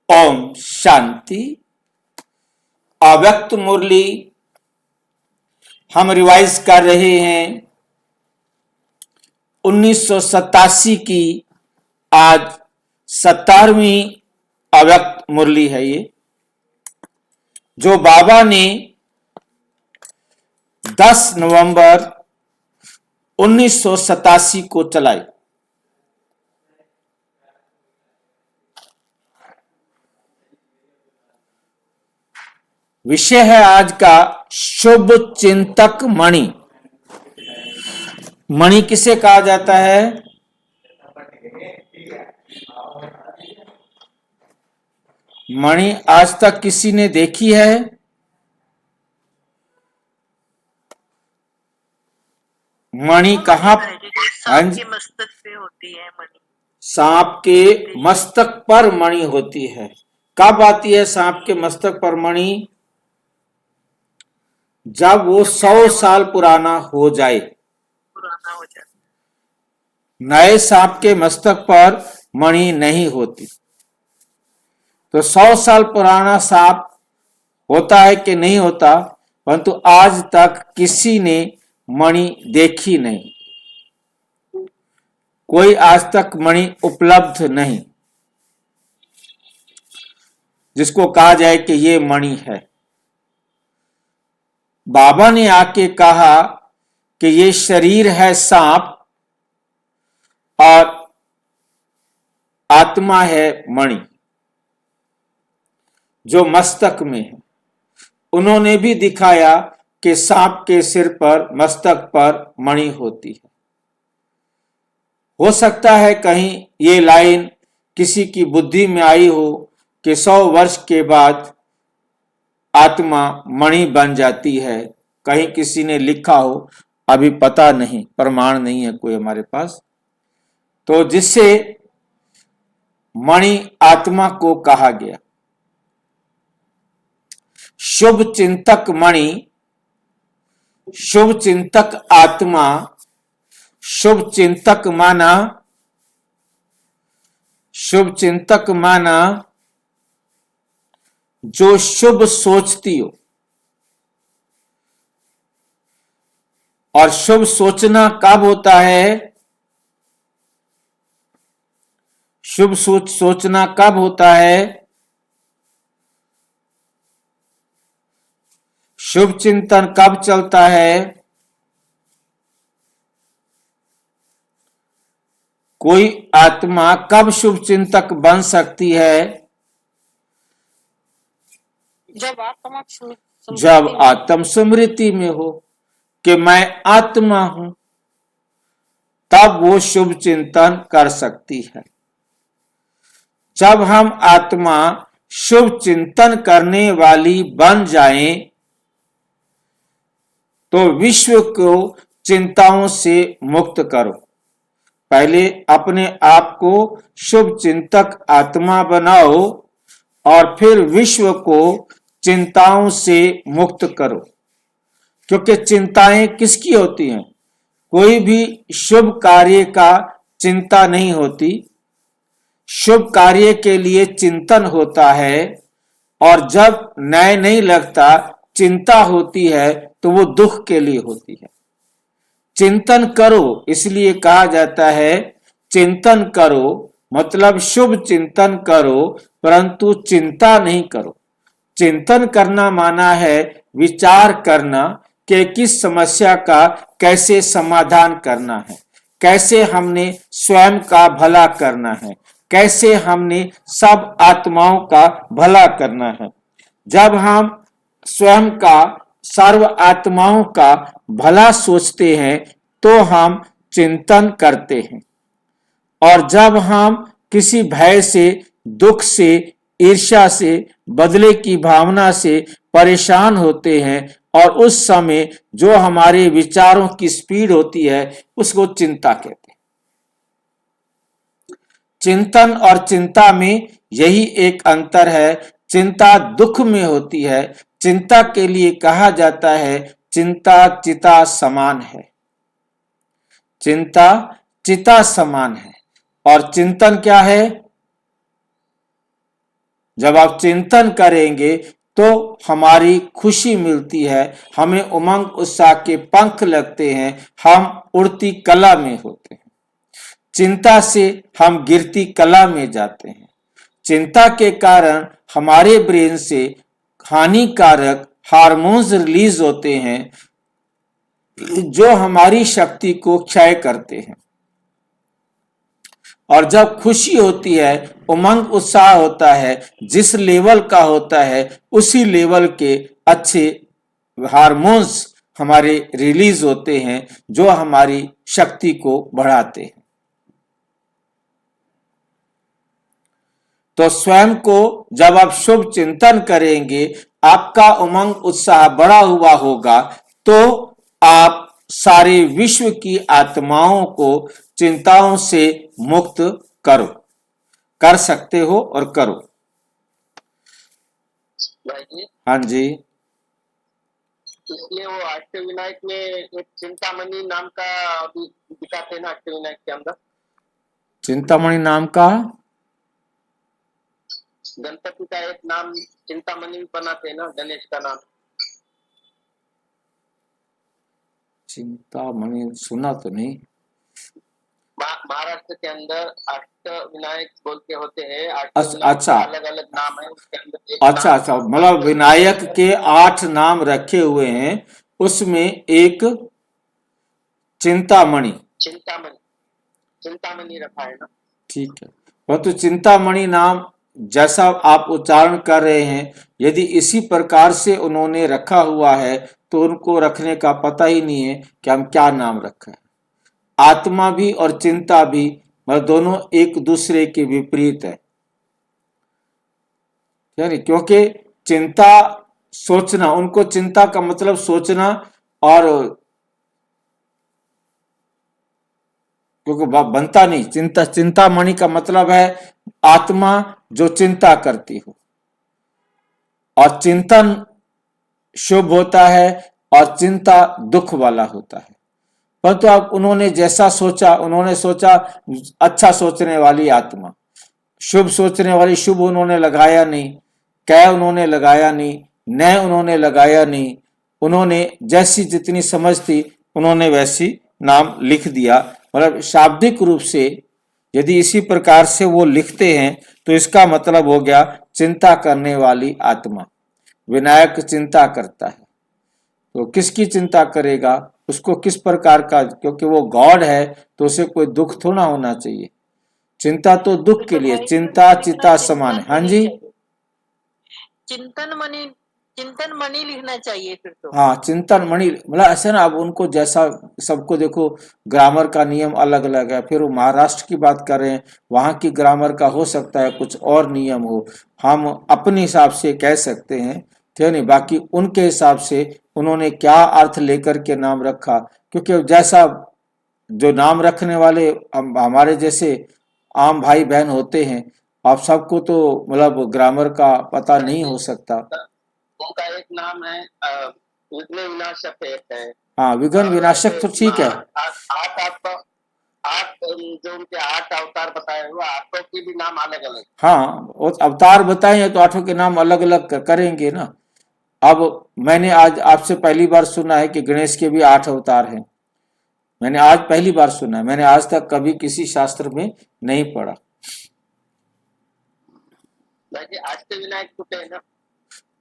ओम शांति। अव्यक्त मुरली हम रिवाइज कर रहे हैं 1987 की। आज 17वीं अव्यक्त मुरली है ये, जो बाबा ने 10 नवंबर 1987 को चलाई। विषय है आज का शुभ चिंतक मणि। मणि किसे कहा जाता है? मणि आज तक किसी ने देखी है? मणि कहाँ? सांप के मस्तक पे होती है मणि। सांप के मस्तक पर मणि होती है। कब आती है सांप के मस्तक पर मणि? जब वो 100 साल पुराना हो जाए। नए सांप के मस्तक पर मणि नहीं होती। तो 100 साल पुराना सांप होता है कि नहीं होता, परंतु आज तक किसी ने मणि देखी नहीं। कोई आज तक मणि उपलब्ध नहीं जिसको कहा जाए कि ये मणि है। बाबा ने आके कहा कि ये शरीर है सांप और आत्मा है मणि जो मस्तक में है। उन्होंने भी दिखाया कि सांप के सिर पर मस्तक पर मणि होती है। हो सकता है कहीं ये लाइन किसी की बुद्धि में आई हो कि 100 वर्ष के बाद आत्मा मणि बन जाती है। कहीं किसी ने लिखा हो, अभी पता नहीं, प्रमाण नहीं है कोई हमारे पास। तो जिससे मणि आत्मा को कहा गया। शुभ चिंतक मणि, शुभ चिंतक आत्मा। शुभ चिंतक माना, शुभ चिंतक माना जो शुभ सोचती हो। और शुभ सोचना कब होता है? शुभ सोचना कब होता है? शुभ चिंतन कब चलता है? कोई आत्मा कब शुभ चिंतक बन सकती है? जब आत्म स्मृति में हो कि मैं आत्मा हूं, तब वो शुभ चिंतन कर सकती है। जब हम आत्मा शुभ चिंतन करने वाली बन जाएं, तो विश्व को चिंताओं से मुक्त करो। पहले अपने आप को शुभ चिंतक आत्मा बनाओ और फिर विश्व को चिंताओं से मुक्त करो। क्योंकि चिंताएं किसकी होती हैं? कोई भी शुभ कार्य का चिंता नहीं होती। शुभ कार्य के लिए चिंतन होता है, और जब न्याय नहीं लगता, चिंता होती है, तो वो दुख के लिए होती है। चिंतन करो, इसलिए कहा जाता है चिंतन करो, मतलब शुभ चिंतन करो, परंतु चिंता नहीं करो। चिंतन करना माना है विचार करना कि किस समस्या का कैसे समाधान करना है, कैसे हमने स्वयं का भला करना है, कैसे हमने सब आत्माओं का भला करना है। जब हम स्वयं का, सर्व आत्माओं का भला सोचते हैं तो हम चिंतन करते हैं। और जब हम किसी भय से, दुख से, ईर्ष्या से, बदले की भावना से परेशान होते हैं, और उस समय जो हमारे विचारों की स्पीड होती है उसको चिंता कहते हैं। चिंतन और चिंता में यही एक अंतर है। चिंता दुख में होती है। चिंता के लिए कहा जाता है चिंता चिता समान है। चिंता चिता समान है। और चिंतन क्या है? जब आप चिंतन करेंगे तो हमारी खुशी मिलती है, हमें उमंग उत्साह के पंख लगते हैं, हम उड़ती कला में होते हैं। चिंता से हम गिरती कला में जाते हैं। चिंता के कारण हमारे ब्रेन से हानिकारक हार्मोन्स रिलीज होते हैं जो हमारी शक्ति को क्षय करते हैं। और जब खुशी होती है, उमंग उत्साह होता है, जिस लेवल का होता है उसी लेवल के अच्छे हार्मोन्स हमारे रिलीज होते हैं जो हमारी शक्ति को बढ़ाते हैं। तो स्वयं को जब आप शुभ चिंतन करेंगे, आपका उमंग उत्साह बढ़ा हुआ होगा, तो आप सारे विश्व की आत्माओं को चिंताओं से मुक्त कर सकते हो और करो। भाई जी, हाँ जी, इसलिए वो अष्टविनायक में एक चिंतामणि नाम का भी दिखाते हैं ना अष्टविनायक के अंदर। चिंतामणि नाम का गणपति का एक नाम चिंतामणि बनाते हैं ना, गणेश का नाम। चिंतामणि सुना तो नहीं। महाराष्ट्र के अंदर अष्टविनायक बोल के होते हैं। अच्छा अलग अलग नाम है उसके अंदर। एक अच्छा नाम अच्छा, मतलब विनायक के 8 नाम रखे हुए हैं, उसमें एक चिंतामणि चिंतामणि चिंतामणि रखा है ना। ठीक है। परंतु चिंतामणि नाम जैसा आप उच्चारण कर रहे हैं, यदि इसी प्रकार से उन्होंने रखा हुआ है तो उनको रखने का पता ही नहीं है कि हम क्या नाम रखा है। आत्मा भी और चिंता भी मतलब दोनों एक दूसरे के विपरीत है, यानी क्योंकि चिंता सोचना, उनको चिंता का मतलब सोचना, और क्योंकि बनता नहीं, चिंतामणि का मतलब है आत्मा जो चिंता करती हो, और चिंतन शुभ होता है और चिंता दुख वाला होता है। परंतु अब उन्होंने जैसा सोचा, उन्होंने सोचा अच्छा सोचने वाली आत्मा, शुभ सोचने वाली, शुभ उन्होंने लगाया नहीं, कै उन्होंने लगाया नहीं, न उन्होंने लगाया नहीं, उन्होंने जैसी जितनी समझ थी उन्होंने वैसी नाम लिख दिया। मतलब शाब्दिक रूप से यदि इसी प्रकार से वो लिखते हैं तो इसका मतलब हो गया चिंता करने वाली आत्मा। विनायक चिंता करता है तो किसकी चिंता करेगा, उसको किस प्रकार का, क्योंकि वो गॉड है तो उसे कोई दुख थोड़ा होना चाहिए। चिंता तो दुख के लिए, चिंता चिता समान है। हाँ जी, चिंतन मणि लिखना चाहिए फिर तो। हाँ चिंतन मणि, मतलब ऐसे ना, अब उनको जैसा सबको देखो, ग्रामर का नियम अलग अलग है। फिर वो महाराष्ट्र की बात कर रहे हैं, वहां की ग्रामर का हो सकता है कुछ और नियम हो, हम अपने हिसाब से कह सकते हैं, ठीक है नहीं। बाकी उनके हिसाब से उन्होंने क्या अर्थ लेकर के नाम रखा, क्योंकि जैसा जो नाम रखने वाले हमारे जैसे आम भाई बहन होते हैं, आप सबको तो मतलब ग्रामर का पता नहीं हो सकता। उनका एक नाम है विघ्न विनाशक एक है। हाँ, विघ्न विनाशक तो ठीक है। आठ जो उनके 8 अवतार बताए हुए, आठों के भी नाम अलग अलग। हाँ, वो अवतार बताए हैं तो 8 के नाम अलग अलग करेंगे ना। अब मैंने आज आपसे पहली बार सुना है कि गणेश के भी 8 अवतार हैं। मैंने आज पहली बार सुना है, मैंने आज तक कभी किसी शास्त्र में नहीं पढ़ा। अष्टविनायक होते हैं ना,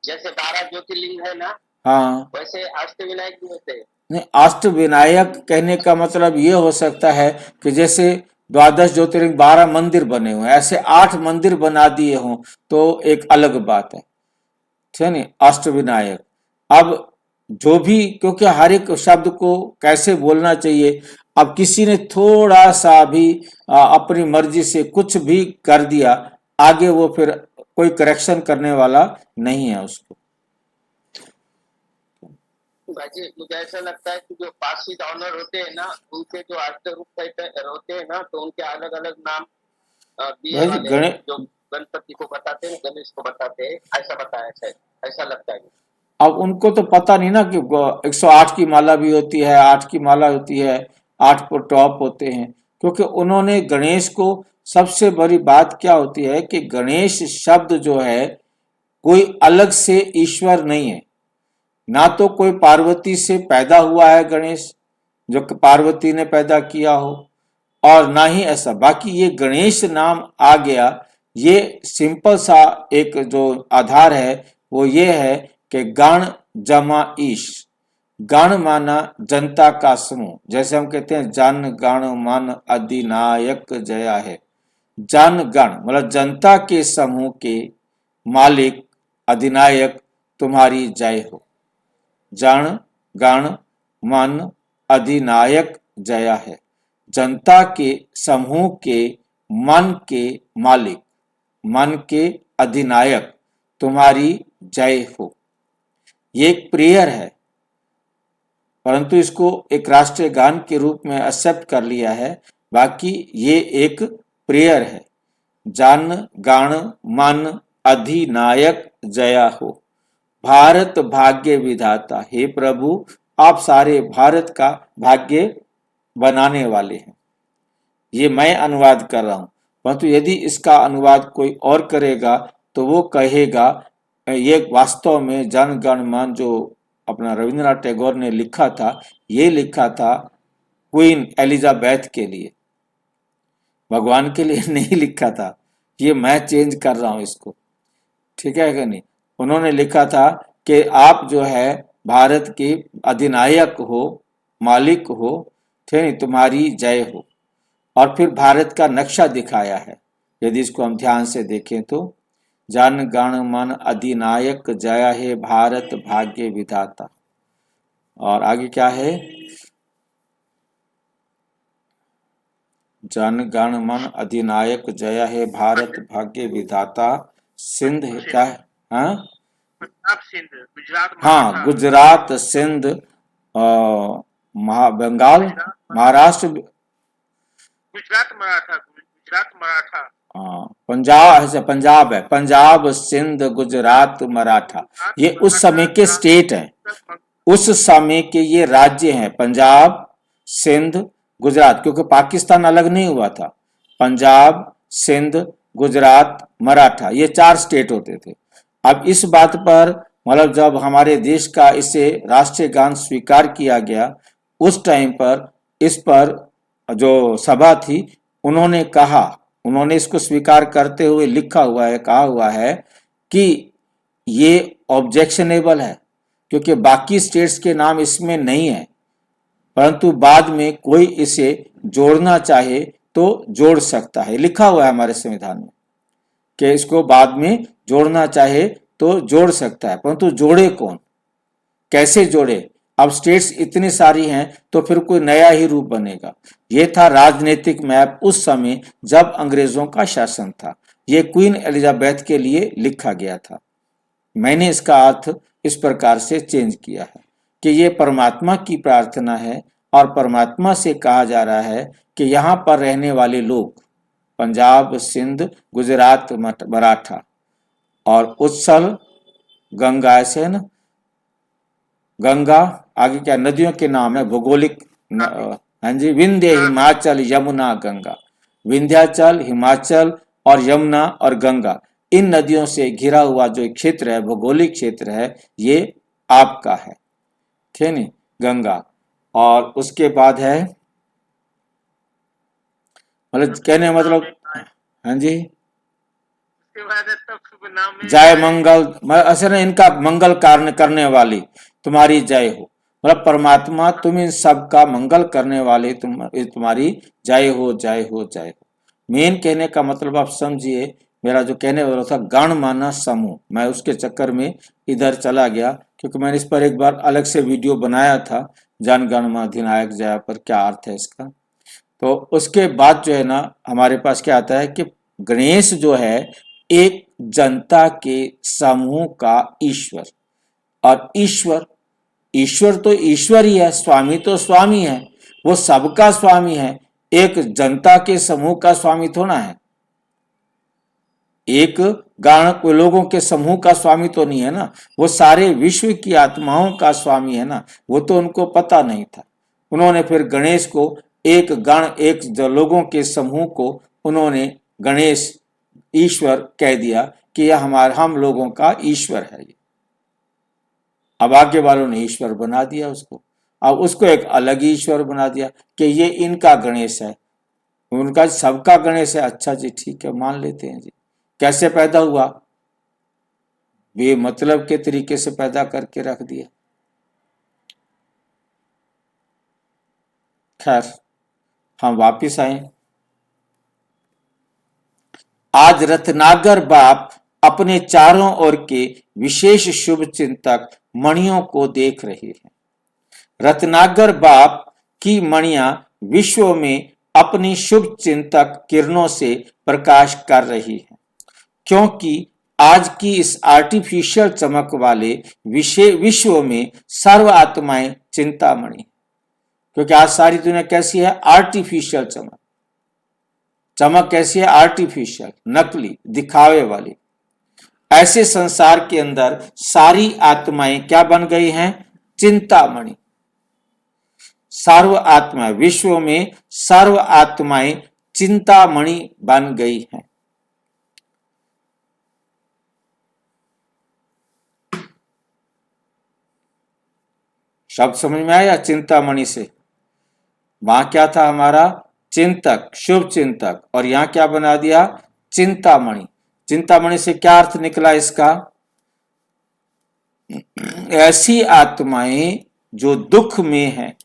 जैसे 12 ज्योतिर्लिंग है ना, हाँ, वैसे अष्टविनायक भी होते हैं। नहीं, अष्टविनायक कहने का मतलब ये हो सकता है कि जैसे 12 ज्योतिर्लिंग 12 मंदिर बने हुए हैं, ऐसे 8 मंदिर बना दिए हों तो एक अलग बात है, ठीक है नहीं। अष्टविनायक, अब जो भी, क्योंकि हर एक शब्द को कैसे बोलना चाहिए, अब किसी ने थोड़ा सा भी अपनी मर्जी से कुछ भी कर दिया, आगे वो फिर कोई करेक्शन करने वाला नहीं है उसको। भाजी, मुझे ऐसा लगता है कि जो 5 ऑनर होते हैं ना, उनके जो अष्ट रूप होते हैं ना, तो उनके अलग अलग नाम दिए वाले जो गणपति को बताते हैं, गणेश को बताते हैं, ऐसा बताया है, ऐसा लगता है। अब उनको तो पता नहीं ना कि 108 की माला भी होती है, 8 की माला होती है, 8 पर टॉप होते हैं, क्योंकि उन्होंने गणेश को, सबसे बड़ी बात क्या होती है कि गणेश शब्द जो है कोई अलग से ईश्वर नहीं है, ना तो कोई पार्वती से पैदा हुआ है गणेश जो कि पार्वती ने पैदा किया हो, और ना ही ऐसा। बाकी ये गणेश नाम आ गया, ये सिंपल सा एक जो आधार है वो ये है कि गण जमा ईश। गण माना जनता का समूह, जैसे हम कहते हैं जन गण मन अधिनायक जया है। जन गण मतलब जनता के समूह के मालिक अधिनायक तुम्हारी जय हो। जन गण मन अधिनायक जया है, जनता के समूह के मन के मालिक, मन के अधिनायक तुम्हारी जय हो। ये एक प्रेयर है, परंतु इसको एक राष्ट्रीय गान के रूप में एक्सेप्ट कर लिया है, बाकी ये एक प्रेयर है। जन गण मन अधिनायक जया हो, भारत भाग्य विधाता, हे प्रभु आप सारे भारत का भाग्य बनाने वाले हैं। ये मैं अनुवाद कर रहा हूं, परंतु यदि इसका अनुवाद कोई और करेगा तो वो कहेगा ये वास्तव में जन गण मन जो अपना रविंद्रनाथ टैगोर ने लिखा था, ये लिखा था क्वीन एलिजाबेथ के लिए, भगवान के लिए नहीं लिखा था। ये मैं चेंज कर रहा हूं इसको, ठीक है कि नहीं। उन्होंने लिखा था कि आप जो है भारत के अधिनायक हो, मालिक हो, ठीक है, तुम्हारी जय हो। और फिर भारत का नक्शा दिखाया है, यदि इसको हम ध्यान से देखें तो जन गण मन अधिनायक जया है भारत भाग्य विधाता। और आगे क्या है, जन गण मन अधिनायक जया है भारत भाग्य विधाता। सिंध है क्या है, हाँ गुजरात, हाँ गुजरात सिंध बंगाल महाराष्ट्र, गुजरात मराठा, हाँ पंजाब है, पंजाब है, पंजाब सिंध गुजरात मराठा, ये उस समय के स्टेट हैं, उस समय के ये राज्य हैं, पंजाब सिंध गुजरात, क्योंकि पाकिस्तान अलग नहीं हुआ था। पंजाब सिंध गुजरात मराठा, ये 4 स्टेट होते थे। अब इस बात पर मतलब जब हमारे देश का इसे राष्ट्रीय गान स्वीकार किया गया, उस टाइम पर इस पर जो सभा थी उन्होंने कहा, उन्होंने इसको स्वीकार करते हुए लिखा हुआ है, कहा हुआ है कि ये ऑब्जेक्शनेबल है क्योंकि बाकी स्टेट्स के नाम इसमें नहीं है, परंतु बाद में कोई इसे जोड़ना चाहे तो जोड़ सकता है। लिखा हुआ है हमारे संविधान में कि इसको बाद में जोड़ना चाहे तो जोड़ सकता है, परंतु जोड़े कौन, कैसे जोड़े। अब स्टेट्स इतनी सारी हैं तो फिर कोई नया ही रूप बनेगा। ये था राजनीतिक मैप उस समय जब अंग्रेजों का शासन था। ये क्वीन एलिजाबेथ के लिए लिखा गया था। मैंने इसका अर्थ इस प्रकार से चेंज किया है कि ये परमात्मा की प्रार्थना है और परमात्मा से कहा जा रहा है कि यहाँ पर रहने वाले लोग पंजाब सिंध गुजरात मराठा और उत्सल गंगा, ऐसे है ना, गंगा आगे क्या नदियों के नाम है भौगोलिक, हाँ जी, विंध्य हिमाचल यमुना गंगा, विंध्याचल हिमाचल और यमुना और गंगा, इन नदियों से घिरा हुआ जो क्षेत्र है, भौगोलिक क्षेत्र है, ये आपका है, ठीक है नी, गंगा। और उसके बाद है मतलब कहने मतलब, हाँ जी, जय मंगल, असल इनका मंगल कार्य करने वाली तुम्हारी जय हो, मतलब परमात्मा तुम इन सब का मंगल करने वाले तुम्हारी जय हो, जय हो, जय हो। मेन कहने का मतलब आप समझिए, मेरा जो कहने वाला था गण माना समूह, मैं उसके चक्कर में इधर चला गया क्योंकि मैंने इस पर एक बार अलग से वीडियो बनाया था, जन गण मन अधिनायक जया पर क्या अर्थ है इसका। तो उसके बाद जो है ना हमारे पास क्या आता है कि गणेश जो है एक जनता के समूह का ईश्वर, और ईश्वर तो ईश्वर ही है, स्वामी तो स्वामी है, वो सबका स्वामी है, एक जनता के समूह का स्वामी थोड़ा है, एक गण लोगों के समूह का स्वामी तो नहीं है ना, वो सारे विश्व की आत्माओं का स्वामी है ना, वो तो उनको पता नहीं था। उन्होंने फिर गणेश को एक गण, एक जो लोगों के समूह को उन्होंने गणेश ईश्वर कह दिया कि यह हम लोगों का ईश्वर है। अब आगे वालों ने ईश्वर बना दिया उसको, अब उसको एक अलग ईश्वर बना दिया कि ये इनका गणेश है, उनका सबका गणेश है। अच्छा जी, ठीक है, मान लेते हैं जी। कैसे पैदा हुआ? बेमतलब के तरीके से पैदा करके रख दिया। खैर, हम वापिस आए। आज रत्नाकर बाप अपने चारों ओर के विशेष शुभ चिंतक मणियों को देख रहे हैं। रत्नाकर बाप की मणियां विश्व में अपनी शुभ चिंतक किरणों से प्रकाश कर रही हैं, क्योंकि आज की इस आर्टिफिशियल चमक वाले विश्व में सर्व आत्माएं चिंतामणि, क्योंकि आज सारी दुनिया कैसी है? आर्टिफिशियल चमक। चमक कैसी है? आर्टिफिशियल, नकली, दिखावे वाली। ऐसे संसार के अंदर सारी आत्माएं क्या बन गई हैं? चिंतामणि। सर्व आत्मा, विश्व में सर्व आत्माएं चिंतामणि बन गई हैं। शब्द समझ में आया? चिंतामणि से वहां क्या था हमारा? चिंतक, शुभ चिंतक, और यहां क्या बना दिया? चिंतामणि। चिंतामणि से क्या अर्थ निकला इसका? ऐसी आत्माएं जो दुख में है,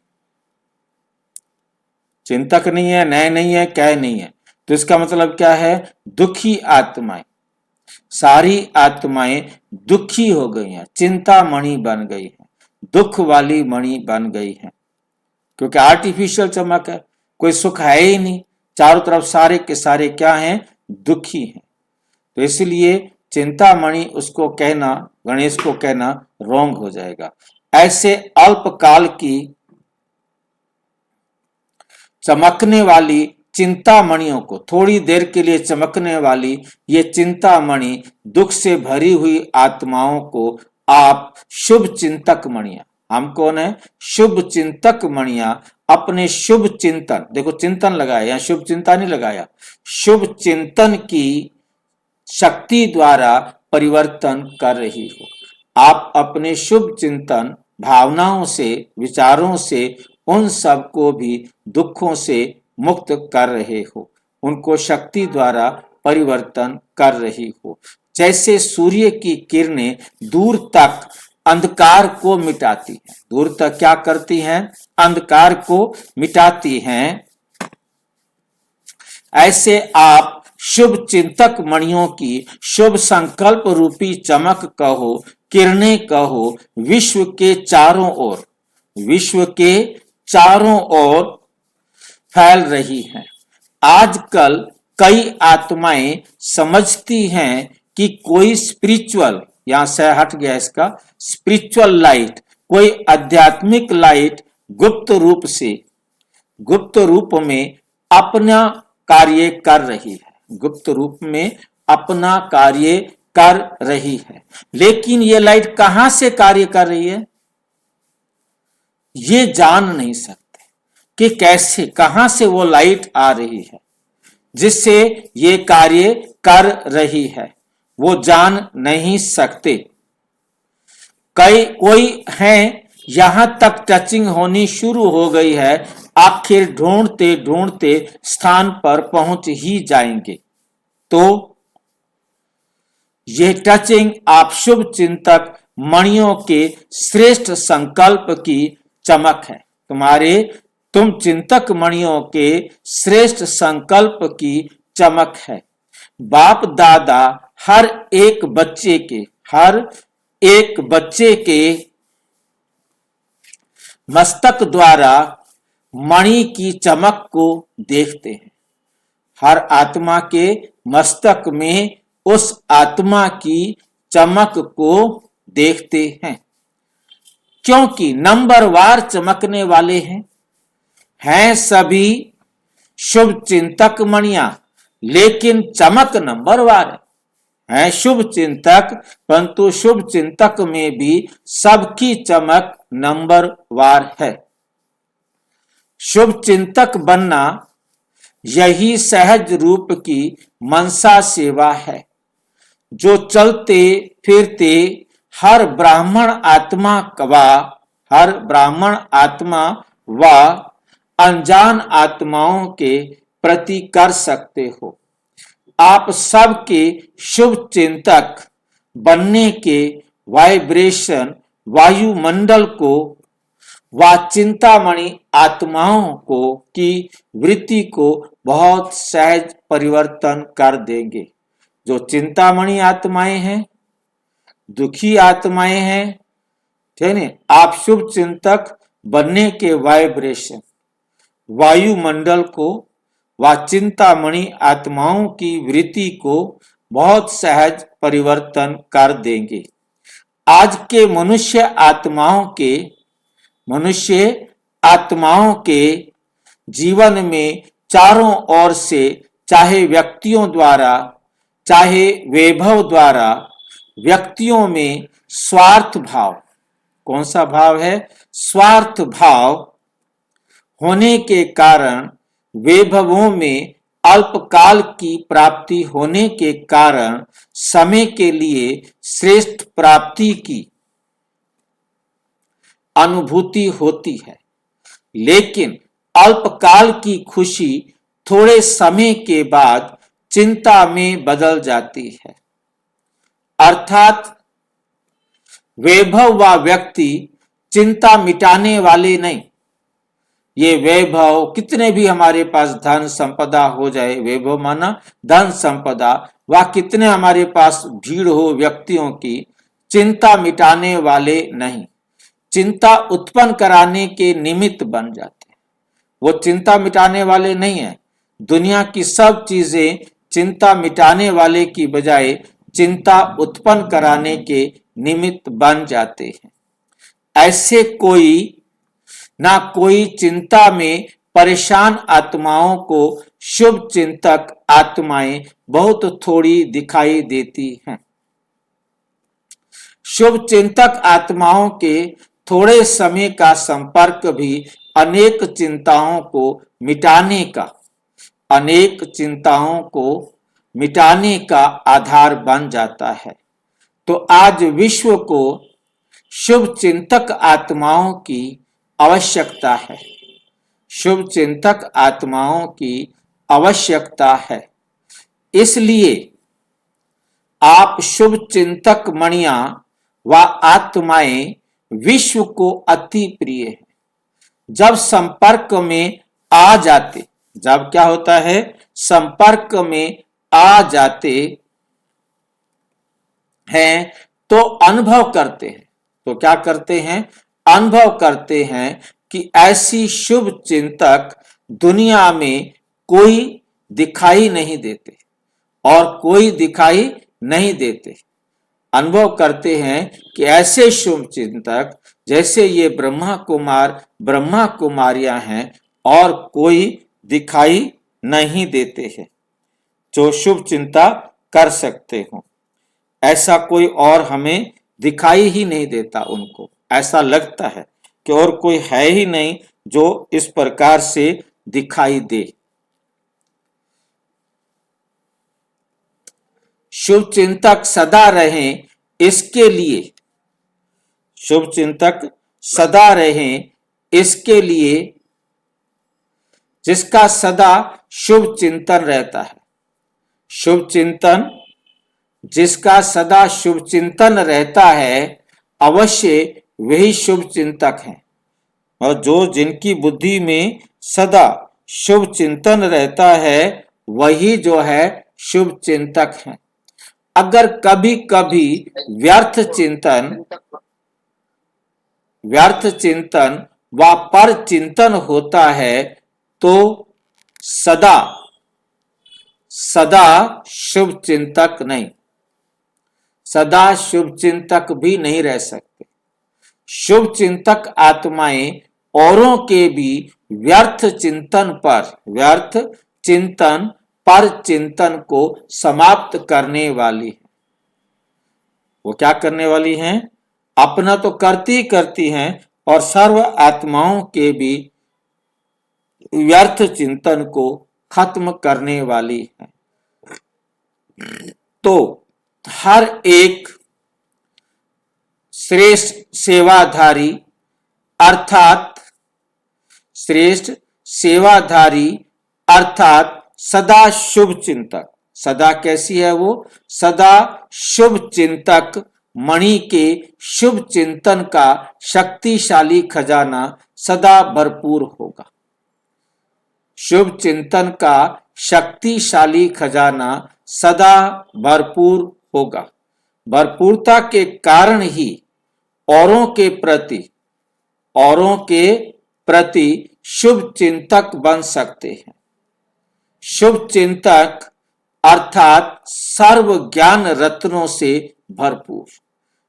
चिंतक नहीं है, नए नहीं है, कह नहीं है, तो इसका मतलब क्या है? दुखी आत्माएं। सारी आत्माएं दुखी हो गई हैं, चिंतामणि बन गई हैं, दुख वाली मणि बन गई हैं, क्योंकि आर्टिफिशियल चमक है, कोई सुख है ही नहीं, चारों तरफ सारे के सारे क्या हैं? दुखी हैं। तो इसलिए चिंतामणि उसको कहना, गणेश को कहना रॉन्ग हो जाएगा। ऐसे अल्पकाल की चमकने वाली चिंतामणियों को, थोड़ी देर के लिए चमकने वाली ये चिंतामणि दुख से भरी हुई आत्माओं को आप शुभ चिंतक मणियां, हम कौन है? शुभ चिंतक मणियां अपने शुभ चिंतन, देखो चिंतन लगाया, या शुभ चिंता नहीं लगाया, शुभ चिंतन की शक्ति द्वारा परिवर्तन कर रही हो। आप अपने शुभ चिंतन भावनाओं से, विचारों से उन सब को भी दुखों से मुक्त कर रहे हो, उनको शक्ति द्वारा परिवर्तन कर रही हो। जैसे सूर्य की किरणें दूर तक अंधकार को मिटाती हैं, दूर तक क्या करती हैं? अंधकार को मिटाती हैं। ऐसे आप शुभ चिंतक मणियों की शुभ संकल्प रूपी चमक कहो, किरणें कहो, विश्व के चारों ओर, विश्व के चारों ओर फैल रही हैं। आजकल कई आत्माएं समझती हैं कि कोई स्पिरिचुअल, यहां से हट गया इसका, स्पिरिचुअल लाइट, कोई आध्यात्मिक लाइट गुप्त रूप में अपना कार्य कर रही है, गुप्त रूप में अपना कार्य कर रही है। लेकिन ये लाइट कहां से कार्य कर रही है, ये जान नहीं सकते कि कैसे, कहां से वो लाइट आ रही है जिससे ये कार्य कर रही है, वो जान नहीं सकते। कोई हैं, यहां तक टचिंग होनी शुरू हो गई है, आखिर ढूंढते ढूंढते स्थान पर पहुंच ही जाएंगे। तो ये टचिंग आप शुभ चिंतक मणियों के श्रेष्ठ संकल्प की चमक है, तुम चिंतक मणियों के श्रेष्ठ संकल्प की चमक है। बाप दादा हर एक बच्चे के मस्तक द्वारा मणि की चमक को देखते हैं। हर आत्मा के मस्तक में उस आत्मा की चमक को देखते हैं, क्योंकि नंबरवार चमकने वाले हैं सभी शुभ चिंतक मणियां, लेकिन चमक नंबरवार है शुभ चिंतक, परंतु शुभ चिंतक में भी सबकी चमक नंबरवार है। शुभ चिंतक बनना यही सहज रूप की मनसा सेवा है, जो चलते फिरते हर ब्राह्मण आत्मा व अनजान आत्माओं के प्रति कर सकते हो। आप सबके शुभ चिंतक बनने के वाइब्रेशन वायुमंडल को व चिंतामणि आत्माओं को की वृत्ति को बहुत सहज परिवर्तन कर देंगे। जो चिंतामणि आत्माएं हैं, दुखी आत्माएं हैं, ठीक है, आप शुभ चिंतक बनने के वाइब्रेशन वायुमंडल को व चिंतामणि आत्माओं की वृत्ति को बहुत सहज परिवर्तन कर देंगे। आज के मनुष्य आत्माओं के जीवन में चारों ओर से, चाहे व्यक्तियों द्वारा चाहे वैभव द्वारा, व्यक्तियों में स्वार्थ भाव, कौन सा भाव है? स्वार्थ भाव होने के कारण, वैभवों में अल्पकाल की प्राप्ति होने के कारण समय के लिए श्रेष्ठ प्राप्ति की अनुभूति होती है, लेकिन अल्पकाल की खुशी थोड़े समय के बाद चिंता में बदल जाती है। अर्थात वैभव व व्यक्ति चिंता मिटाने वाले नहीं। ये वैभव कितने भी हमारे पास धन संपदा हो जाए, वैभव माना धन संपदा, व कितने हमारे पास भीड़ हो व्यक्तियों की, चिंता मिटाने वाले नहीं, चिंता उत्पन्न कराने के निमित्त बन जाते हैं। वो चिंता मिटाने वाले नहीं है। दुनिया की सब चीजें चिंता मिटाने वाले की बजाय चिंता उत्पन्न कराने के निमित्त बन जाते हैं। ऐसे कोई चिंता में परेशान आत्माओं को शुभ चिंतक आत्माएं बहुत थोड़ी दिखाई देती हैं। शुभ चिंतक आत्माओं के थोड़े समय का संपर्क भी अनेक चिंताओं को मिटाने का आधार बन जाता है। तो आज विश्व को शुभ चिंतक आत्माओं की आवश्यकता है। शुभ चिंतक आत्माओं की आवश्यकता है। इसलिए आप शुभ चिंतक मणिया व आत्माएं विश्व को अति प्रिय है। जब संपर्क में आ जाते, जब क्या होता है? संपर्क में आ जाते हैं तो अनुभव करते हैं। तो क्या करते हैं? अनुभव करते हैं कि ऐसी शुभ चिंतक दुनिया में कोई दिखाई नहीं देते और कोई दिखाई नहीं देते। अनुभव करते हैं कि ऐसे शुभ चिंतक जैसे ये ब्रह्मा कुमारियां हैं और कोई दिखाई नहीं देते हैं जो शुभ चिंता कर सकते हो। ऐसा कोई और हमें दिखाई ही नहीं देता। उनको ऐसा लगता है कि और कोई है ही नहीं जो इस प्रकार से दिखाई दे। शुभ चिंतक सदा रहें इसके लिए, शुभ चिंतक सदा रहें इसके लिए जिसका सदा शुभ चिंतन रहता है। शुभ चिंतन जिसका सदा शुभ चिंतन रहता है, अवश्य वही शुभ चिंतक है। और जिनकी बुद्धि में सदा शुभ चिंतन रहता है, वही जो है शुभ चिंतक है। अगर कभी कभी व्यर्थ चिंतन व पर चिंतन होता है तो सदा शुभ चिंतक नहीं, सदा शुभ चिंतक भी नहीं रह सकते। शुभ चिंतक आत्माएं औरों के भी व्यर्थ चिंतन पर चिंतन को समाप्त करने वाली है। वो क्या करने वाली हैं? अपना तो करती हैं और सर्व आत्माओं के भी व्यर्थ चिंतन को खत्म करने वाली है। तो हर एक श्रेष्ठ सेवाधारी अर्थात सदा शुभ चिंतक, सदा कैसी है वो? सदा शुभ चिंतक मणि के शुभ चिंतन का शक्तिशाली खजाना सदा भरपूर होगा। शुभ चिंतन का शक्तिशाली खजाना सदा भरपूर होगा। भरपूरता के कारण ही औरों के प्रति शुभ चिंतक बन सकते हैं। शुभ चिंतक अर्थात सर्व ज्ञान रत्नों से भरपूर।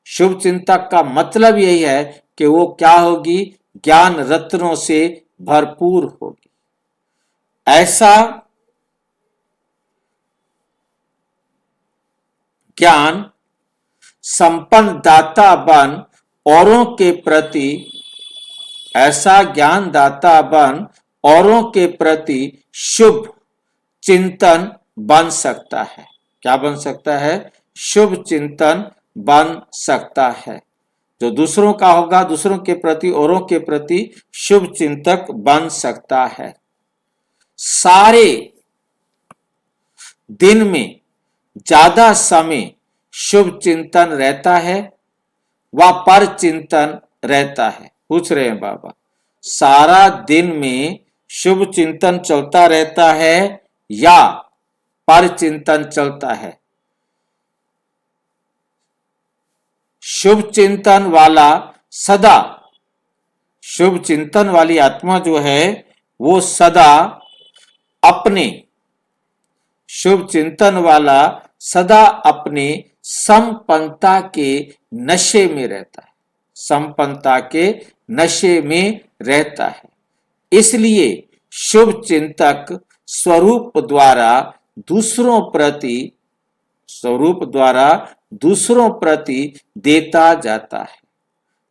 शुभ चिंतक का मतलब यही है कि वो क्या होगी? ज्ञान रत्नों से भरपूर होगी। ऐसा ज्ञान संपन्न दाता बन औरों के प्रति, ऐसा ज्ञान दाता बन औरों के प्रति शुभ चिंतन बन सकता है। क्या बन सकता है? शुभ चिंतन बन सकता है। जो दूसरों का होगा, दूसरों के प्रति, औरों के प्रति शुभ चिंतक बन सकता है। सारे दिन में ज्यादा समय शुभ चिंतन रहता है व पर चिंतन रहता है। पूछ रहे हैं बाबा, सारा दिन में शुभ चिंतन चलता रहता है या पर चिंतन चलता है? शुभ चिंतन वाला सदा, शुभ चिंतन वाली आत्मा जो है वो सदा अपने, शुभ चिंतन वाला सदा अपने संपन्नता के नशे में रहता है, संपन्नता के नशे में रहता है। इसलिए शुभ चिंतक स्वरूप द्वारा दूसरों प्रति देता जाता है,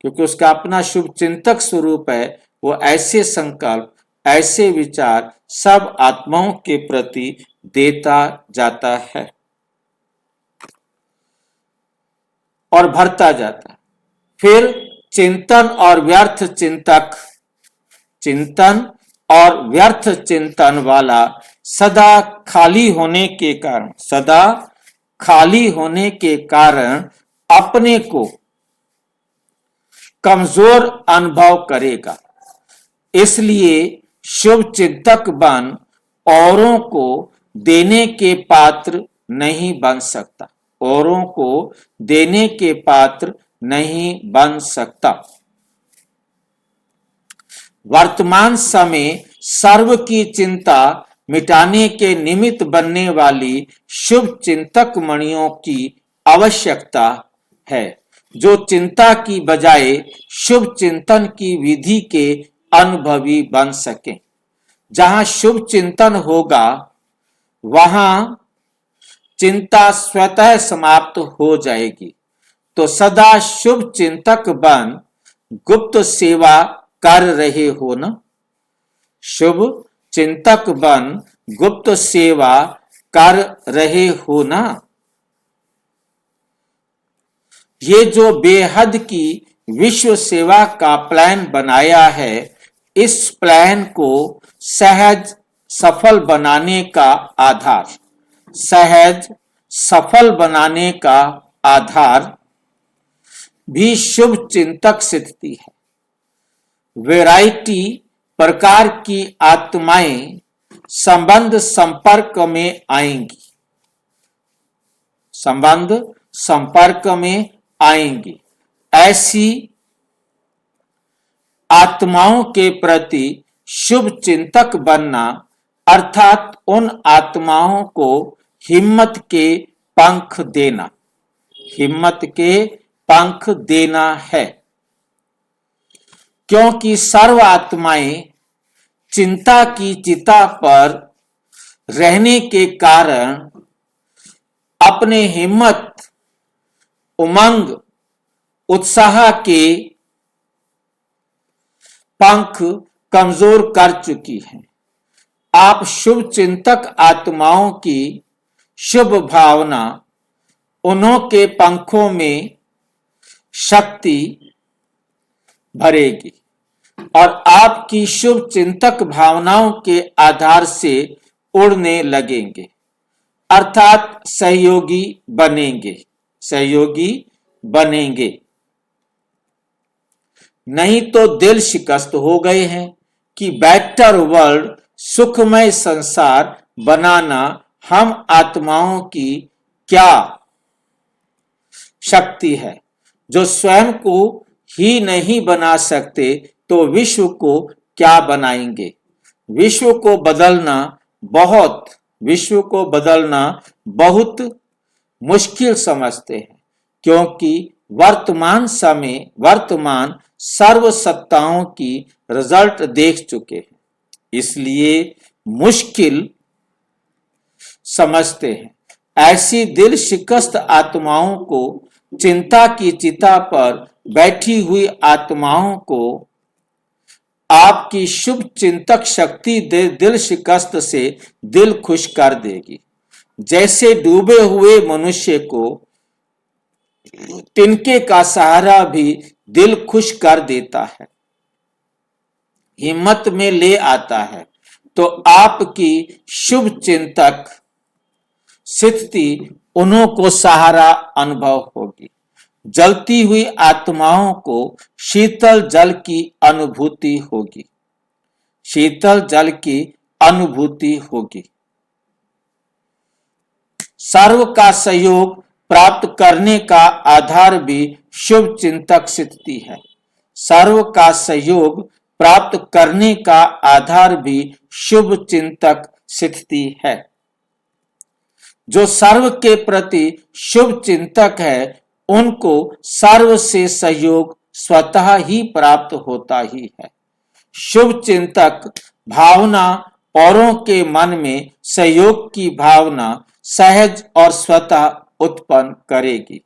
क्योंकि उसका अपना शुभ चिंतक स्वरूप है। वो ऐसे संकल्प, ऐसे विचार सब आत्माओं के प्रति देता जाता है और भरता जाता है। फिर चिंतन और व्यर्थ चिंतन वाला सदा खाली होने के कारण अपने को कमजोर अनुभव करेगा। इसलिए शुभ चिंतक बन औरों को देने के पात्र नहीं बन सकता, औरों को देने के पात्र नहीं बन सकता। वर्तमान समय सर्व की चिंता मिटाने के निमित्त बनने वाली शुभ चिंतक मणियों की आवश्यकता है, जो चिंता की बजाय शुभ चिंतन की विधि के अनुभवी बन सके। जहां शुभ चिंतन होगा वहां चिंता स्वतः समाप्त हो जाएगी। तो सदा शुभ चिंतक बन गुप्त सेवा कर रहे हो ना? शुभ चिंतक बन गुप्त सेवा कर रहे हो ना? ये जो बेहद की विश्व सेवा का प्लान बनाया है, इस प्लान को सहज सफल बनाने का आधार भी शुभ चिंतक स्थिति है। वैरायटी प्रकार की आत्माएं संबंध संपर्क में आएंगी। ऐसी आत्माओं के प्रति शुभ चिंतक बनना अर्थात उन आत्माओं को हिम्मत के पंख देना है, क्योंकि सर्व आत्माएं चिंता की चिता पर रहने के कारण अपने हिम्मत, उमंग, उत्साह के पंख कमजोर कर चुकी हैं। आप शुभ चिंतक आत्माओं की शुभ भावना उन्हों के पंखों में शक्ति भरेगी और आपकी शुभ चिंतक भावनाओं के आधार से उड़ने लगेंगे, अर्थात सहयोगी बनेंगे। नहीं तो दिल शिकस्त हो गए हैं कि बेटर वर्ल्ड, सुखमय संसार बनाना हम आत्माओं की क्या शक्ति है, जो स्वयं को ही नहीं बना सकते तो विश्व को क्या बनाएंगे। विश्व को बदलना बहुत मुश्किल समझते हैं, क्योंकि वर्तमान सर्व सत्ताओं की रिजल्ट देख चुके हैं, इसलिए मुश्किल समझते हैं। ऐसी दिल शिकस्त आत्माओं को, चिंता की चिता पर बैठी हुई आत्माओं को आपकी शुभ चिंतक शक्ति दिल शिकस्त से दिल खुश कर देगी। जैसे डूबे हुए मनुष्य को तिनके का सहारा भी दिल खुश कर देता है, हिम्मत में ले आता है, तो आपकी शुभ चिंतक स्थिति उन्हों को सहारा अनुभव होगी। जलती हुई आत्माओं को शीतल जल की अनुभूति होगी। सर्व का सहयोग प्राप्त करने का आधार भी शुभ चिंतक स्थिति है। सर्व का सहयोग प्राप्त करने का आधार भी शुभ चिंतक स्थिति है। जो सर्व के प्रति शुभ चिंतक है, उनको सर्व से सहयोग स्वतः ही प्राप्त होता ही है। शुभ चिंतक भावना औरों के मन में सहयोग की भावना सहज और स्वतः उत्पन्न करेगी।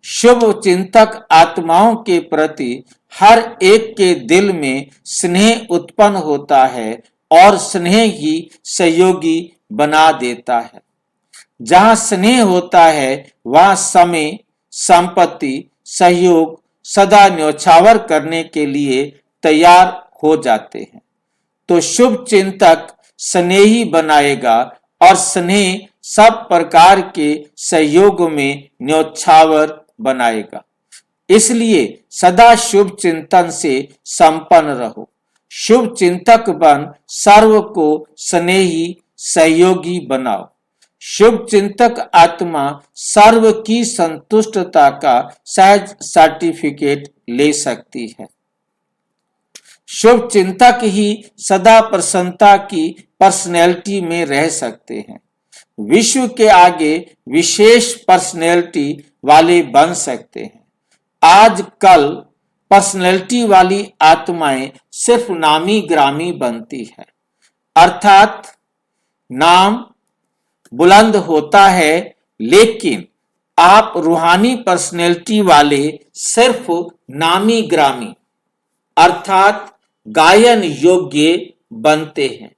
शुभ चिंतक आत्माओं के प्रति हर एक के दिल में स्नेह उत्पन्न होता है और स्नेह ही सहयोगी बना देता है। जहां स्नेह होता है वहां समय, संपत्ति, सहयोग सदा न्योछावर करने के लिए तैयार हो जाते हैं। तो शुभ चिंतक स्नेही बनाएगा और स्नेह सब प्रकार के सहयोग में न्योछावर बनाएगा। इसलिए सदा शुभ चिंतन से संपन्न रहो। शुभ चिंतक बन सर्व को स्नेही सहयोगी बनाओ। शुभ चिंतक आत्मा सर्व की संतुष्टता का सहज सर्टिफिकेट ले सकती है। शुभ चिंतक ही सदा प्रसन्नता की पर्सनैलिटी में रह सकते हैं। विश्व के आगे विशेष पर्सनैलिटी वाले बन सकते हैं। आजकल पर्सनैलिटी वाली आत्माएं सिर्फ नामी ग्रामी बनती है, अर्थात नाम बुलंद होता है, लेकिन आप रूहानी पर्सनैलिटी वाले सिर्फ नामी ग्रामी अर्थात गायन योग्य बनते हैं।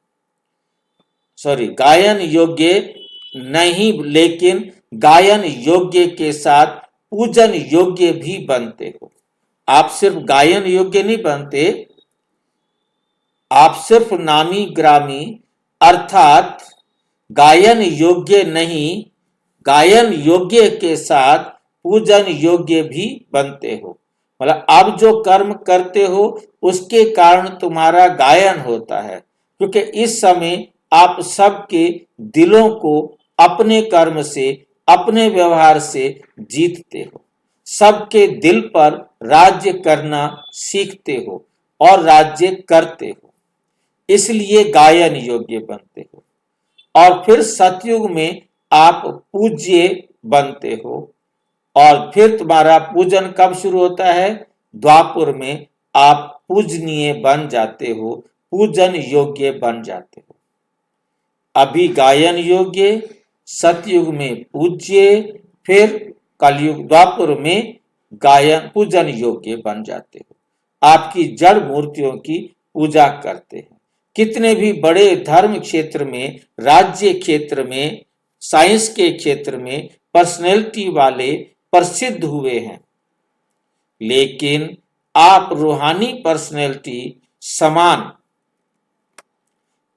गायन योग्य नहीं, लेकिन गायन योग्य के साथ पूजन योग्य भी बनते हो। आप सिर्फ गायन योग्य नहीं बनते, आप सिर्फ नामी ग्रामी अर्थात गायन योग्य नहीं, गायन योग्य के साथ पूजन योग्य भी बनते हो। मतलब आप जो कर्म करते हो उसके कारण तुम्हारा गायन होता है, क्योंकि इस समय आप सबके दिलों को अपने कर्म से, अपने व्यवहार से जीतते हो। सबके दिल पर राज्य करना सीखते हो और राज्य करते हो, इसलिए गायन योग्य बनते हो। और फिर सतयुग में आप पूज्य बनते हो, और फिर तुम्हारा पूजन कब शुरू होता है? द्वापर में आप पूजनीय बन जाते हो, पूजन योग्य बन जाते हो। अभी गायन योग्य, सतयुग में पूज्य, फिर कलयुग द्वापर में गायन पूजन योग्य बन जाते हो। आपकी जड़ मूर्तियों की पूजा करते हैं। कितने भी बड़े धर्म क्षेत्र में, राज्य क्षेत्र में, साइंस के क्षेत्र में पर्सनैलिटी वाले प्रसिद्ध हुए हैं, लेकिन आप रूहानी पर्सनैलिटी समान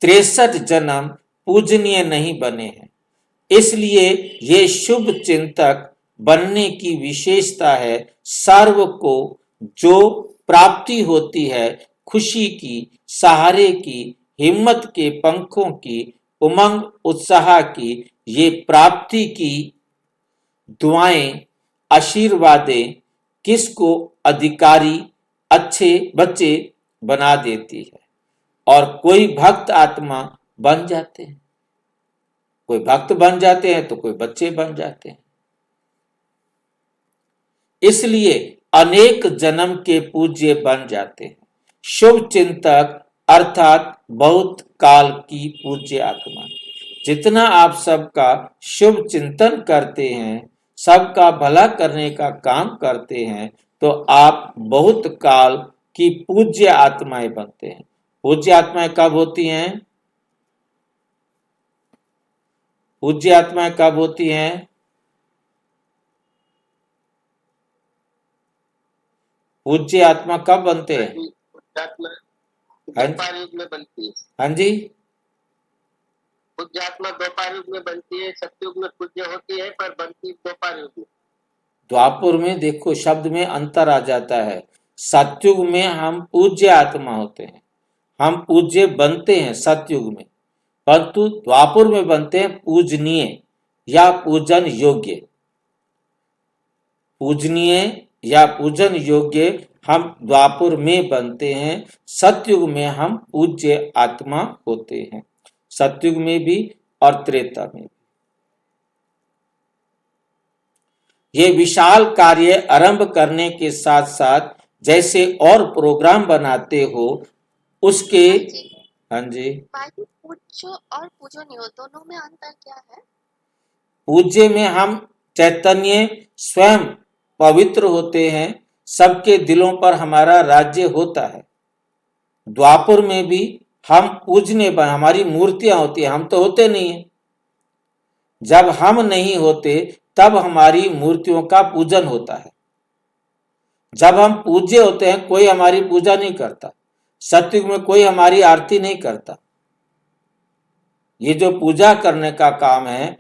63 जन्म पूजनीय नहीं बने हैं। इसलिए ये शुभ चिंतक बनने की विशेषता है। सर्व को जो प्राप्ति होती है, खुशी की, सहारे की, हिम्मत के पंखों की, उमंग उत्साह की, ये प्राप्ति की दुआएं, आशीर्वादें किसको अधिकारी, अच्छे बच्चे बना देती है। और कोई भक्त आत्मा बन जाते हैं, कोई भक्त बन जाते हैं तो कोई बच्चे बन जाते हैं। इसलिए अनेक जन्म के पूज्य बन जाते हैं। शुभ चिंतक अर्थात बहुत काल की पूज्य आत्मा। जितना आप सबका शुभ चिंतन करते हैं, सबका भला करने का काम करते हैं, तो आप बहुत काल की पूज्य आत्माएं बनते हैं। पूज्य आत्माएं कब होती हैं? पूज्य आत्माएं कब होती हैं? पूज्य आत्मा कब बनते हैं? द्वापर युग में बनती है। हाँ जी, पूज्य आत्मा द्वापर युग में बनती है, सतयुग में पूज्य होती है, पर बनती द्वापर युग में। द्वापर में देखो शब्द में अंतर आ जाता है। सतयुग में हम पूज्य आत्मा होते हैं, हम पूज्य बनते हैं सतयुग में, परंतु द्वापर में बनते हैं पूजनीय या पूजन योग्य। पूजनीय या पूजन योग्य हम द्वापर में बनते हैं, सतयुग में हम पूज्य आत्मा होते हैं, सतयुग में भी और त्रेता में भी। ये विशाल कार्य आरंभ करने के साथ साथ जैसे और प्रोग्राम बनाते हो उसके। हाँ जी, पूज्य और पूजनीय दोनों में अंतर क्या है? पूज्य में हम चैतन्य स्वयं पवित्र होते हैं, सबके दिलों पर हमारा राज्य होता है। द्वापर में भी हम पूजने पर हमारी मूर्तियां होती है, हम तो होते नहीं है। जब हम नहीं होते तब हमारी मूर्तियों का पूजन होता है। जब हम पूज्य होते हैं कोई हमारी पूजा नहीं करता, सतयुग में कोई हमारी आरती नहीं करता। ये जो पूजा करने का काम है,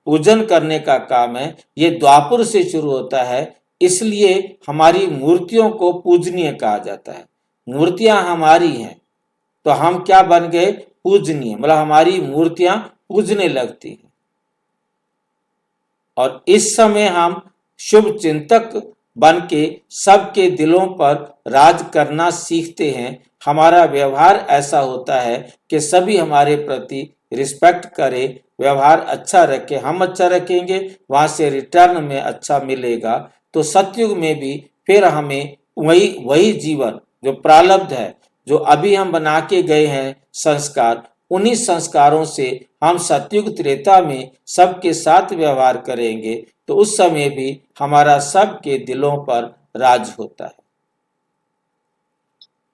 पूजन करने का काम है, ये द्वापर से शुरू होता है। इसलिए हमारी मूर्तियों को पूजनीय कहा जाता है। मूर्तियां हमारी हैं तो हम क्या बन गए? पूजनीय, मतलब हमारी मूर्तियां पूजने लगती हैं। और इस समय हम शुभ चिंतक बन के सबके दिलों पर राज करना सीखते हैं। हमारा व्यवहार ऐसा होता है कि सभी हमारे प्रति रिस्पेक्ट करे, व्यवहार अच्छा रखे, हम अच्छा रखेंगे, वहां से रिटर्न में अच्छा मिलेगा। तो सतयुग में भी फिर हमें वही जीवन जो प्रारब्ध है, जो अभी हम बना के गए हैं संस्कार, उन्हीं संस्कारों से हम सतयुग त्रेता में सबके साथ व्यवहार करेंगे, तो उस समय भी हमारा सबके दिलों पर राज होता है।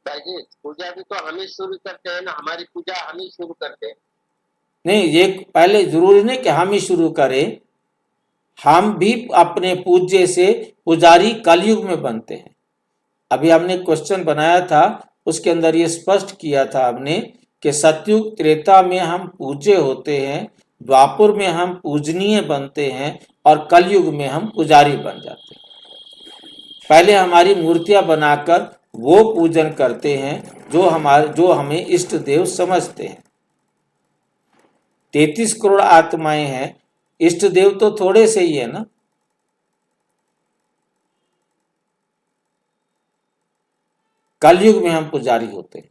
जी, पूजा भी तो हम ही शुरू करते हैं ना, हमारी पूजा हम ही शुरू करते हैं। नहीं, ये पहले जरूरी नहीं कि हम ही शुरू करें, हम भी अपने पूज्य से पुजारी कलयुग में बनते हैं। अभी हमने क्वेश्चन बनाया था, उसके अंदर ये स्पष्ट किया था हमने कि सतयुग त्रेता में हम पूज्य होते हैं, द्वापर में हम पूजनीय बनते हैं और कलयुग में हम पुजारी बन जाते हैं। पहले हमारी मूर्तियां बनाकर वो पूजन करते हैं जो हमें इष्ट देव समझते हैं। 33 करोड़ आत्माएं हैं, इष्ट देव तो थोड़े से ही है ना। कलयुग में हम पुजारी होते हैं।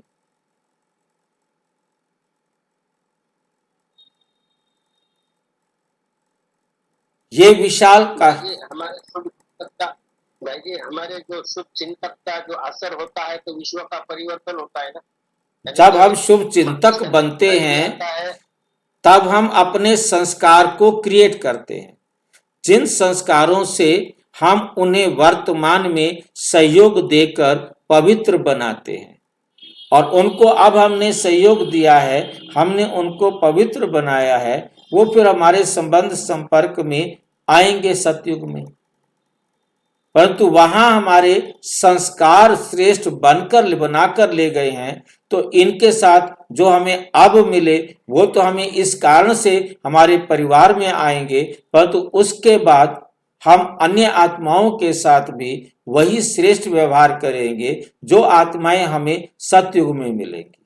ये विशाल का हमारे शुभ चिंतक का, भाई जी, हमारे जो शुभ चिंतक का जो असर होता है तो विश्व का परिवर्तन होता है ना। जब हम शुभ चिंतक बनते हैं तब हम अपने संस्कार को क्रिएट करते हैं। जिन संस्कारों से हम उन्हें वर्तमान में सहयोग देकर पवित्र बनाते हैं, और उनको अब हमने सहयोग दिया है, हमने उनको पवित्र बनाया है, वो फिर हमारे संबंध संपर्क में आएंगे सतयुग में। परंतु वहां हमारे संस्कार श्रेष्ठ बनाकर ले गए हैं, तो इनके साथ जो हमें अब मिले वो तो हमें इस कारण से हमारे परिवार में आएंगे, परंतु उसके बाद हम अन्य आत्माओं के साथ भी वही श्रेष्ठ व्यवहार करेंगे जो आत्माएं हमें सतयुग में मिलेंगी।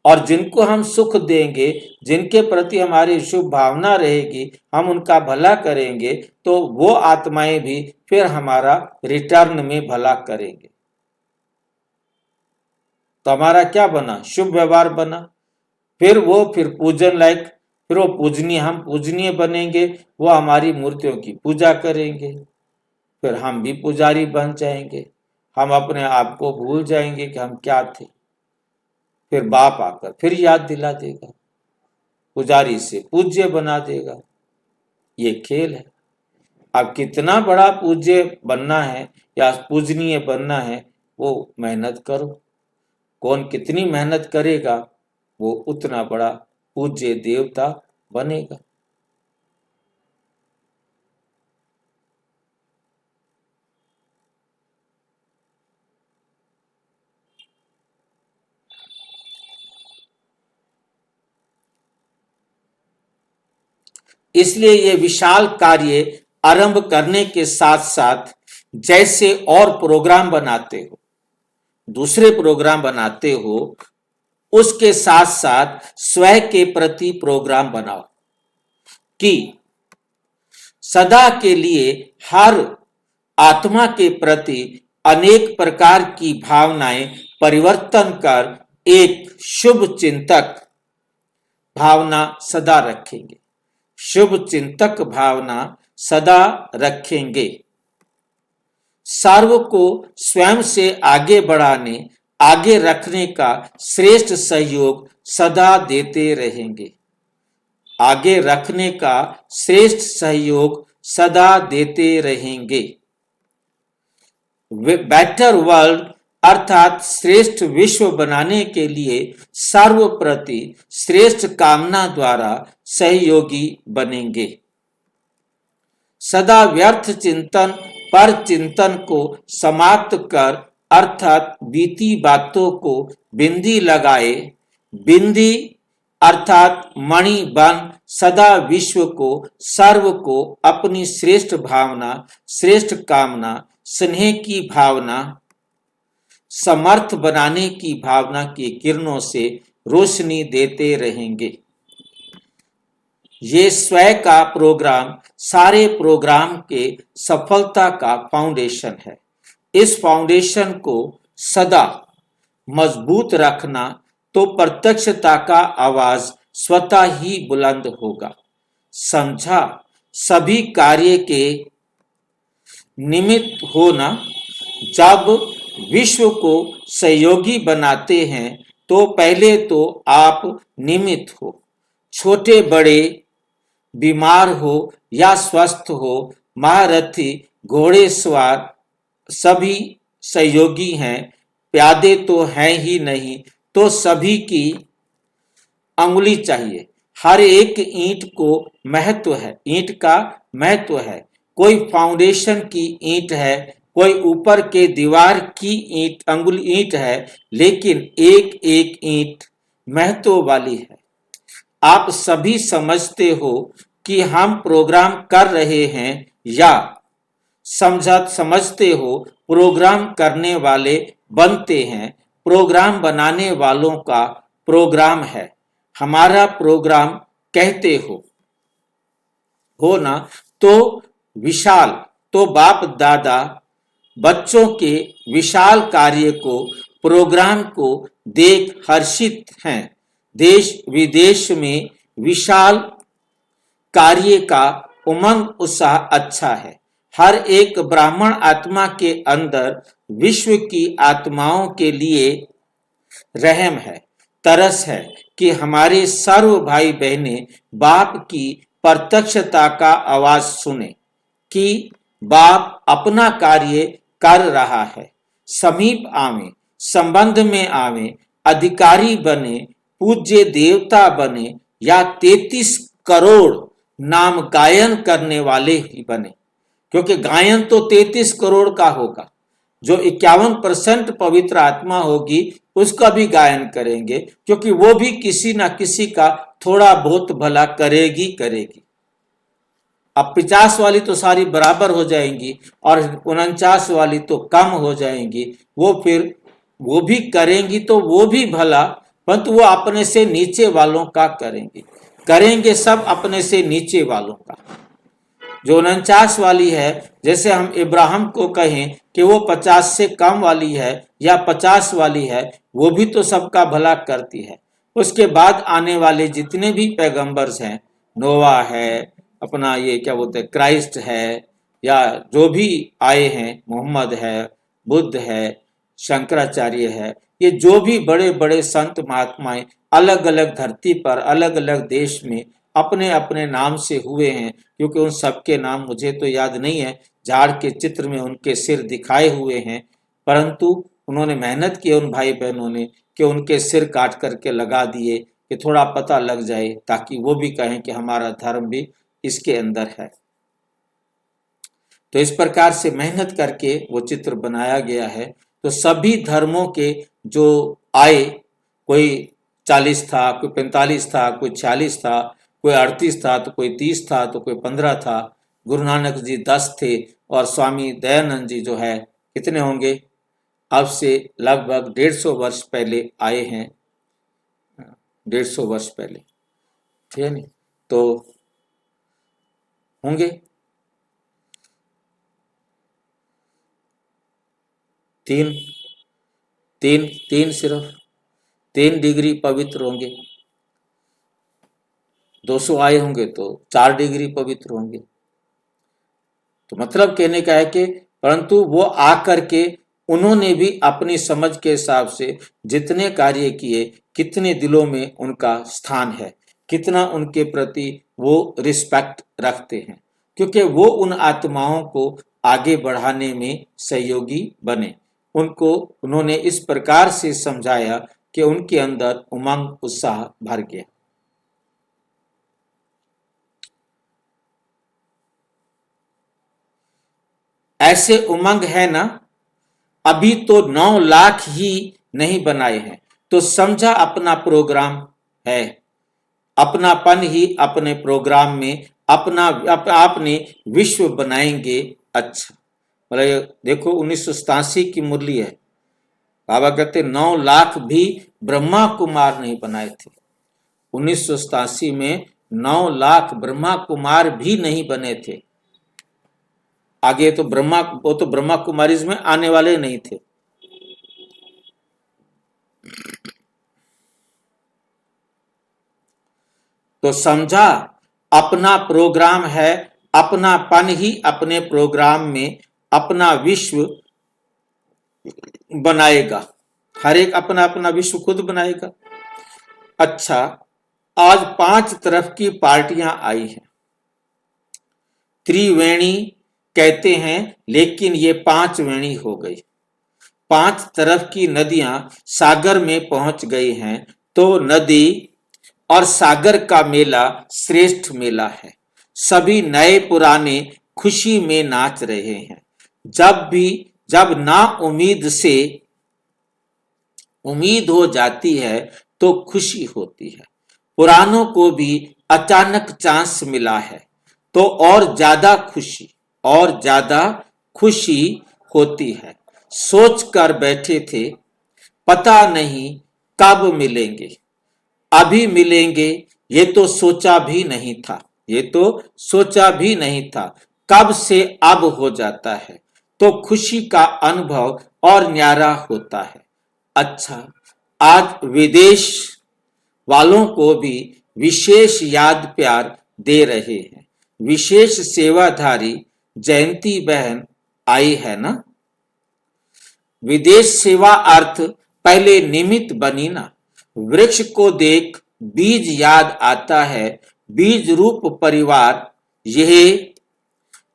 और जिनको हम सुख देंगे, जिनके प्रति हमारी शुभ भावना रहेगी, हम उनका भला करेंगे, तो वो आत्माएं भी फिर हमारा रिटर्न में भला करेंगे। तो हमारा क्या बना? शुभ व्यवहार बना। फिर पूजन लायक, फिर वो पूजनीय, हम पूजनीय बनेंगे, वो हमारी मूर्तियों की पूजा करेंगे, फिर हम भी पुजारी बन जाएंगे। हम अपने आप को भूल जाएंगे कि हम क्या थे। फिर बाप आकर फिर याद दिला देगा, पुजारी से पूज्य बना देगा। ये खेल है। अब कितना बड़ा पूज्य बनना है या पूजनीय बनना है, वो मेहनत करो। कौन कितनी मेहनत करेगा वो उतना बड़ा पूज्य देवता बनेगा। इसलिए ये विशाल कार्य आरंभ करने के साथ साथ जैसे और प्रोग्राम बनाते हो, दूसरे प्रोग्राम बनाते हो, उसके साथ साथ स्वयं के प्रति प्रोग्राम बनाओ कि सदा के लिए हर आत्मा के प्रति अनेक प्रकार की भावनाएं परिवर्तन कर एक शुभ चिंतक भावना सदा रखेंगे। शुभ चिंतक भावना सदा रखेंगे। सर्व को स्वयं से आगे बढ़ाने, आगे रखने का श्रेष्ठ सहयोग सदा देते रहेंगे। आगे रखने का श्रेष्ठ सहयोग सदा देते रहेंगे। बेटर वर्ल्ड अर्थात श्रेष्ठ विश्व बनाने के लिए सर्वप्रति श्रेष्ठ कामना द्वारा सहयोगी बनेंगे। सदा व्यर्थ चिंतन पर चिंतन को समाप्त कर अर्थात बीती बातों को बिंदी लगाए, बिंदी अर्थात मणि बन सदा विश्व को, सर्व को अपनी श्रेष्ठ भावना, श्रेष्ठ कामना, स्नेह की भावना, समर्थ बनाने की भावना की किरणों से रोशनी देते रहेंगे। ये स्वयं का प्रोग्राम सारे प्रोग्राम के सफलता का फाउंडेशन है। इस फाउंडेशन को सदा मजबूत रखना तो प्रत्यक्षता का आवाज स्वतः ही बुलंद होगा। समझा? सभी कार्य के निमित्त होना। जब विश्व को सहयोगी बनाते हैं तो पहले तो आप निमित्त हो। छोटे बड़े, बीमार हो या स्वस्थ हो, महारथी, घोड़ेसवार सभी सहयोगी हैं। प्यादे तो हैं ही नहीं तो सभी की अंगुली चाहिए। हर एक ईंट को महत्व है, ईंट का महत्व है। कोई फाउंडेशन की ईंट है, कोई ऊपर के दीवार की ईंट, अंगुली ईंट है, लेकिन एक एक ईंट महत्व वाली है। आप सभी समझते हो कि हम प्रोग्राम कर रहे हैं या समझते हो प्रोग्राम करने वाले बनते हैं। प्रोग्राम बनाने वालों का प्रोग्राम है। हमारा प्रोग्राम कहते हो ना। तो विशाल, तो बाप दादा बच्चों के विशाल कार्य को, प्रोग्राम को देख हर्षित हैं। देश विदेश में विशाल कार्य का उमंग उत्साह अच्छा है। हर एक ब्राह्मण आत्मा के अंदर विश्व की आत्माओं के लिए रहम है, तरस है कि हमारे सर्व भाई बहनें बाप की प्रत्यक्षता का आवाज सुने कि बाप अपना कार्य कर रहा है। समीप आवे, संबंध में आवे, अधिकारी बने, पूज्य देवता बने या 33 करोड़ नाम गायन करने वाले ही बने, क्योंकि गायन तो 33 करोड़ का होगा। जो 51% पवित्र आत्मा होगी उसका भी गायन करेंगे, क्योंकि वो भी किसी ना किसी का थोड़ा बहुत भला करेगी करेगी। अब 50 वाली तो सारी बराबर हो जाएंगी और 49 वाली तो कम हो जाएंगी। वो फिर वो भी करेंगी तो वो भी भला, परंतु वो अपने से नीचे वालों का करेंगे सब अपने से नीचे वालों का। जो 49 वाली है, जैसे हम इब्राहिम को कहें कि वो 50 से कम वाली है या 50 वाली है, वो भी तो सबका भला करती है। उसके बाद आने वाले जितने भी पैगंबर्स हैं, नोवा है, अपना ये क्या बोलते हैं क्राइस्ट है, या जो भी आए हैं, मोहम्मद है, बुद्ध है, शंकराचार्य है, ये जो भी बड़े बड़े संत महात्माएं अलग अलग धरती पर अलग अलग देश में अपने अपने नाम से हुए हैं, क्योंकि उन सबके नाम मुझे तो याद नहीं है। झाड़ के चित्र में उनके सिर दिखाए हुए हैं, परंतु उन्होंने मेहनत की उन भाई बहनों ने कि उनके सिर काट करके लगा दिए कि थोड़ा पता लग जाए, ताकि वो भी कहें कि हमारा धर्म भी इसके अंदर है। तो इस प्रकार से मेहनत करके वो चित्र बनाया गया है। तो सभी धर्मों के जो आए, कोई 40 था, कोई 45 था, कोई 46 था, कोई 38 था, तो कोई 30 था, तो कोई 15 था। गुरु नानक जी 10 थे और स्वामी दयानंद जी जो है कितने होंगे, अब से लगभग 150 वर्ष पहले आए हैं, 150 वर्ष पहले, ठीक है नहीं, तो होंगे 3 सिर्फ 3 डिग्री पवित्र होंगे। 200 आए होंगे तो 4 डिग्री पवित्र होंगे। तो मतलब कहने का है कि परंतु वो आकर के उन्होंने भी अपनी समझ के हिसाब से जितने कार्य किए, कितने दिलों में उनका स्थान है, कितना उनके प्रति वो रिस्पेक्ट रखते हैं, क्योंकि वो उन आत्माओं को आगे बढ़ाने में सहयोगी बने। उनको उन्होंने इस प्रकार से समझाया कि उनके अंदर उमंग उत्साह भर गया। ऐसे उमंग है ना, अभी तो 9 लाख ही नहीं बनाए हैं, तो समझा अपना प्रोग्राम है, अपनापन ही अपने प्रोग्राम में आपने विश्व बनाएंगे। अच्छा, मतलब देखो 1987 की मुरली है, बाबा कहते 9 लाख भी ब्रह्मा कुमार नहीं बनाए थे। 1987 में 9 लाख ब्रह्मा कुमार भी नहीं बने थे। आगे तो वो तो ब्रह्मा कुमारीज में आने वाले नहीं थे। तो समझा अपना प्रोग्राम है, अपनापन ही अपने प्रोग्राम में अपना विश्व बनाएगा। हर एक अपना अपना विश्व खुद बनाएगा। अच्छा, आज 5 तरफ की पार्टियां आई हैं, त्रिवेणी कहते हैं, लेकिन ये 5 वेणी हो गई। 5 तरफ की नदियां सागर में पहुंच गई हैं, तो नदी और सागर का मेला श्रेष्ठ मेला है। सभी नए पुराने खुशी में नाच रहे हैं। जब ना उम्मीद से उम्मीद हो जाती है तो खुशी होती है। पुरानों को भी अचानक चांस मिला है तो और ज्यादा खुशी होती है। सोच कर बैठे थे पता नहीं कब मिलेंगे, अभी मिलेंगे, ये तो सोचा भी नहीं था। कब से अब हो जाता है तो खुशी का अनुभव और न्यारा होता है। अच्छा, आज विदेश वालों को भी विशेष याद प्यार दे रहे हैं। विशेष सेवाधारी जयंती बहन आई है ना। विदेश सेवा अर्थ पहले निमित्त बनी ना। वृक्ष को देख बीज याद आता है। बीज रूप परिवार यह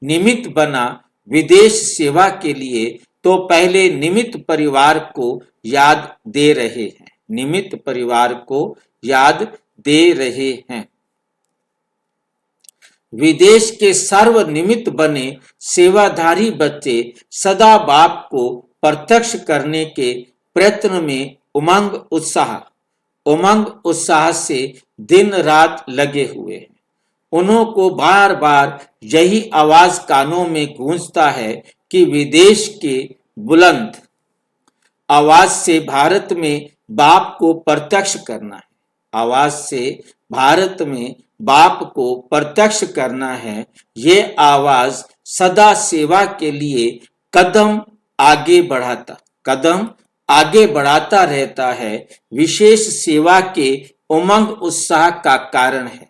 निमित्त बना विदेश सेवा के लिए, तो पहले निमित्त परिवार को याद दे रहे हैं, निमित्त परिवार को याद दे रहे हैं। विदेश के सर्वनिमित्त बने सेवाधारी बच्चे सदा बाप को प्रत्यक्ष करने के प्रयत्न में उमंग उत्साह से दिन रात लगे हुए हैं। उनको बार बार यही आवाज कानों में गूंजता है कि विदेश के बुलंद आवाज से भारत में बाप को प्रत्यक्ष करना है, आवाज से भारत में बाप को प्रत्यक्ष करना है। ये आवाज सदा सेवा के लिए कदम आगे बढ़ाता रहता है। विशेष सेवा के उमंग उत्साह का कारण है,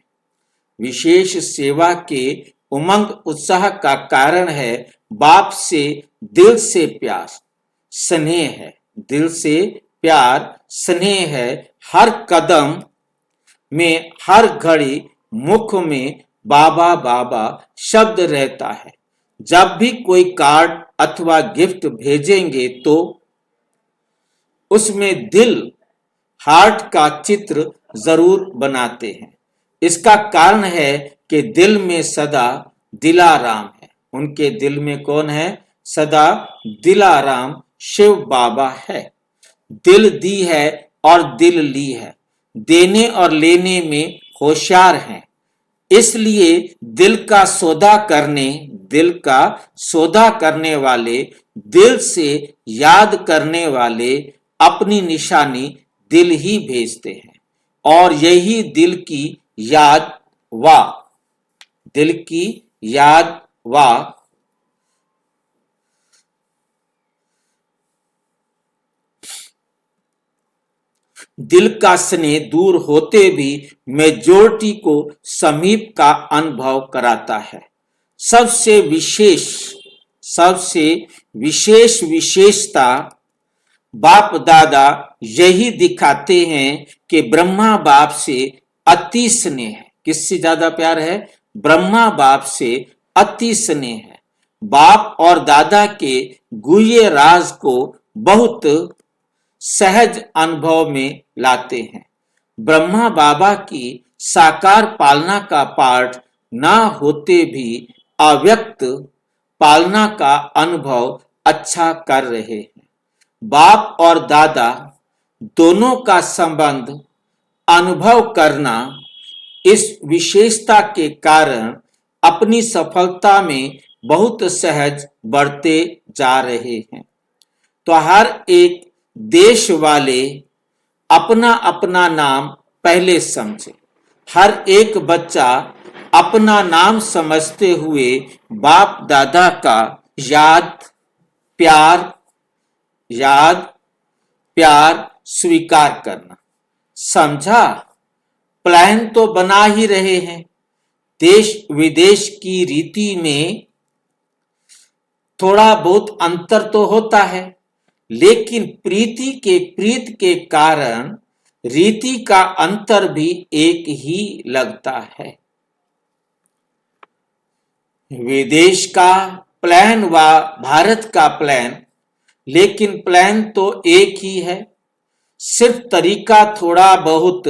विशेष सेवा के उमंग उत्साह का कारण है बाप से दिल से प्यार स्नेह है, दिल से प्यार स्नेह है। हर कदम में हर घड़ी मुख में बाबा बाबा शब्द रहता है। जब भी कोई कार्ड अथवा गिफ्ट भेजेंगे तो उसमें दिल हार्ट का चित्र जरूर बनाते हैं। इसका कारण है कि दिल में सदा दिलाराम है। उनके दिल में कौन है? सदा दिलाराम शिव बाबा है। दिल दी है और दिल ली है, देने और लेने में होशियार हैं। इसलिए दिल का सौदा करने वाले, दिल से याद करने वाले अपनी निशानी दिल ही भेजते हैं और यही दिल की याद दिल का स्नेह दूर होते भी मेजॉरिटी को समीप का अनुभव कराता है। सबसे विशेषता बाप दादा यही दिखाते हैं कि ब्रह्मा बाप से अति स्नेह है। किससे ज्यादा प्यार है? ब्रह्मा बाप से अति स्नेह है। बाप और दादा के गुह्य राज को बहुत सहज अनुभव में लाते हैं। ब्रह्मा बाबा की साकार पालना का पाठ ना होते भी अव्यक्त पालना का अनुभव अच्छा कर रहे हैं। बाप और दादा दोनों का संबंध अनुभव करना इस विशेषता के कारण अपनी सफलता में बहुत सहज बढ़ते जा रहे हैं। तो हर एक देश वाले अपना अपना नाम पहले समझे। हर एक बच्चा अपना नाम समझते हुए बाप दादा का याद प्यार स्वीकार करना। समझा? प्लान तो बना ही रहे हैं। देश विदेश की रीति में थोड़ा बहुत अंतर तो होता है, लेकिन प्रीत के कारण रीति का अंतर भी एक ही लगता है। विदेश का प्लान व भारत का प्लान, लेकिन प्लान तो एक ही है। सिर्फ तरीका थोड़ा बहुत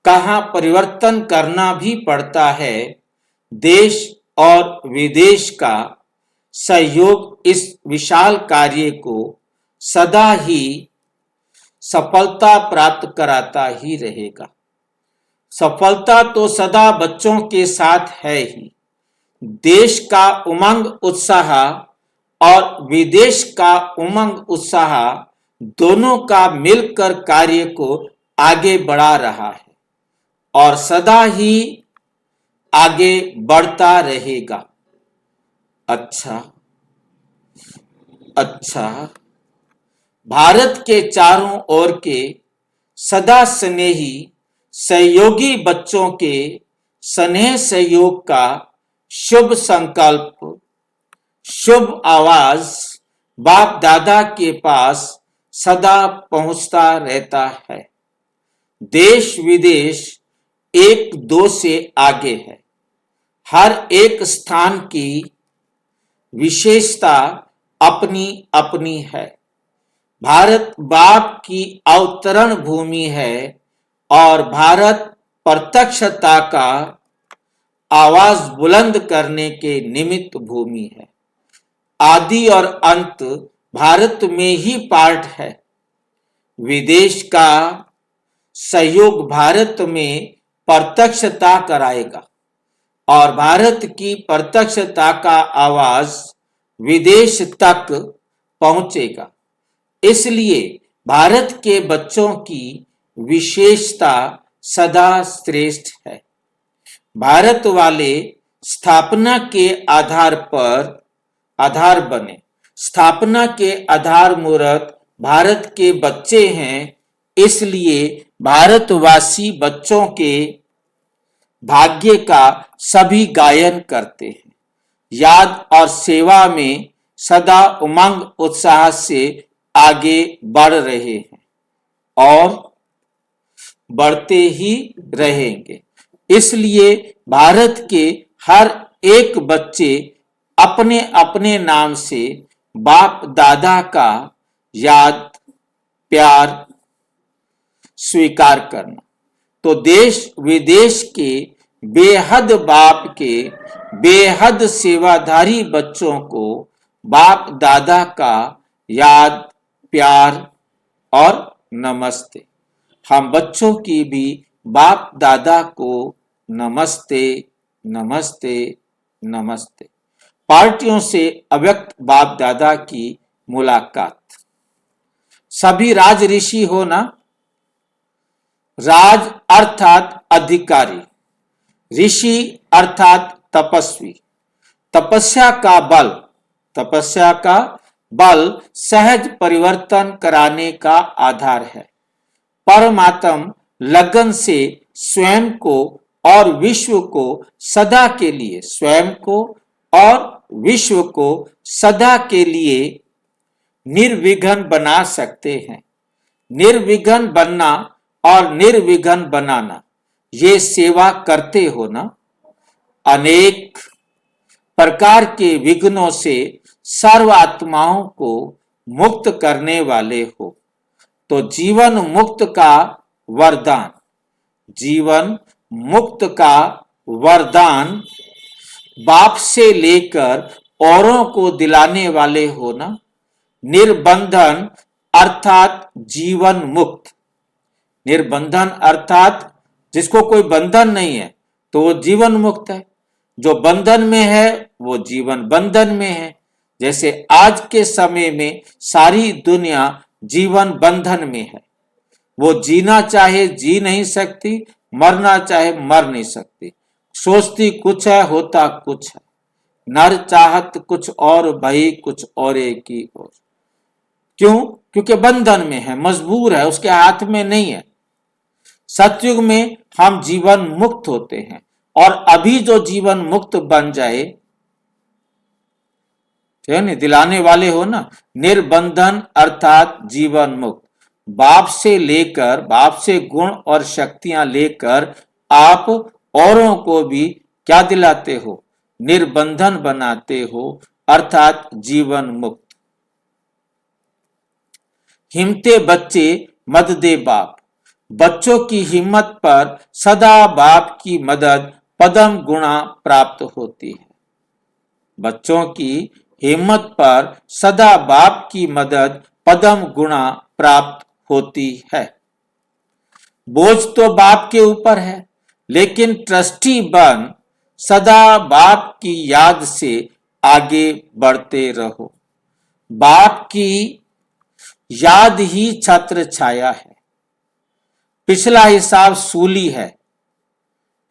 कहाँ परिवर्तन करना भी पड़ता है। देश और विदेश का सहयोग इस विशाल कार्य को सदा ही सफलता प्राप्त कराता ही रहेगा। सफलता तो सदा बच्चों के साथ है ही। देश का उमंग उत्साह और विदेश का उमंग उत्साह दोनों का मिलकर कार्य को आगे बढ़ा रहा है और सदा ही आगे बढ़ता रहेगा। अच्छा, भारत के चारों ओर के सदा स्नेही सहयोगी बच्चों के स्नेह सहयोग का शुभ संकल्प, शुभ आवाज बाप दादा के पास सदा पहुंचता रहता है। देश विदेश एक दो से आगे है। हर एक स्थान की विशेषता अपनी अपनी है। भारत बाप की अवतरण भूमि है और भारत प्रत्यक्षता का आवाज बुलंद करने के निमित्त भूमि है। आदि और अंत भारत में ही पार्ट है। विदेश का सहयोग भारत में प्रत्यक्षता कराएगा और भारत की प्रत्यक्षता का आवाज विदेश तक पहुंचेगा। इसलिए भारत के बच्चों की विशेषता सदा श्रेष्ठ है। भारत वाले स्थापना के आधार बने। स्थापना के आधार मूर्त भारत के बच्चे हैं। इसलिए भारतवासी बच्चों के भाग्य का सभी गायन करते हैं। याद और सेवा में सदा उमंग उत्साह से आगे बढ़ रहे हैं और बढ़ते ही रहेंगे। इसलिए भारत के हर एक बच्चे अपने अपने नाम से बाप दादा का याद प्यार स्वीकार करना। तो देश विदेश के बेहद बाप के बेहद सेवाधारी बच्चों को बाप दादा का याद प्यार और नमस्ते। हम बच्चों की भी बाप दादा को नमस्ते नमस्ते नमस्ते। पार्टियों से अव्यक्त बाप दादा की मुलाकात। सभी राज ऋषि हो ना। राज अर्थात अधिकारी, ऋषि अर्थात तपस्वी। तपस्या का बल सहज परिवर्तन कराने का आधार है। परमात्म लगन से स्वयं को और विश्व को सदा के लिए, स्वयं को और विश्व को सदा के लिए निर्विघ्न बना सकते हैं। निर्विघ्न बनना और निर्विघ्न बनाना, ये सेवा करते हो ना। अनेक प्रकार के विघ्नों से सर्व आत्माओं को मुक्त करने वाले हो। तो जीवन मुक्त का वरदान, जीवन मुक्त का वरदान बाप से लेकर औरों को दिलाने वाले हो ना। निर्बंधन अर्थात जीवन मुक्त। निर्बंधन अर्थात जिसको कोई बंधन नहीं है तो वो जीवन मुक्त है। जो बंधन में है वो जीवन बंधन में है। जैसे आज के समय में सारी दुनिया जीवन बंधन में है। वो जीना चाहे जी नहीं सकती, मरना चाहे मर नहीं सकती। सोचती कुछ है, होता कुछ है। नर चाहत कुछ और, भई कुछ और की ओर। क्यों? क्योंकि बंधन में है, मजबूर है, उसके हाथ में नहीं है। सतयुग में हम जीवन मुक्त होते हैं और अभी जो जीवन मुक्त बन जाए, दिलाने वाले हो ना। निर्बंधन अर्थात जीवन मुक्त। बाप से गुण और शक्तियां लेकर आप औरों को भी क्या दिलाते हो? निर्बंधन बनाते हो अर्थात जीवन मुक्त। हिम्मते बच्चे मद दे बाप। बच्चों की हिम्मत पर सदा बाप की मदद पदम गुणा प्राप्त होती है। बच्चों की हिम्मत पर सदा बाप की मदद पदम गुणा प्राप्त होती है। बोझ तो बाप के ऊपर है, लेकिन ट्रस्टी बन सदा बाप की याद से आगे बढ़ते रहो। बाप की याद ही छत्र छाया है। पिछला हिसाब सूली है।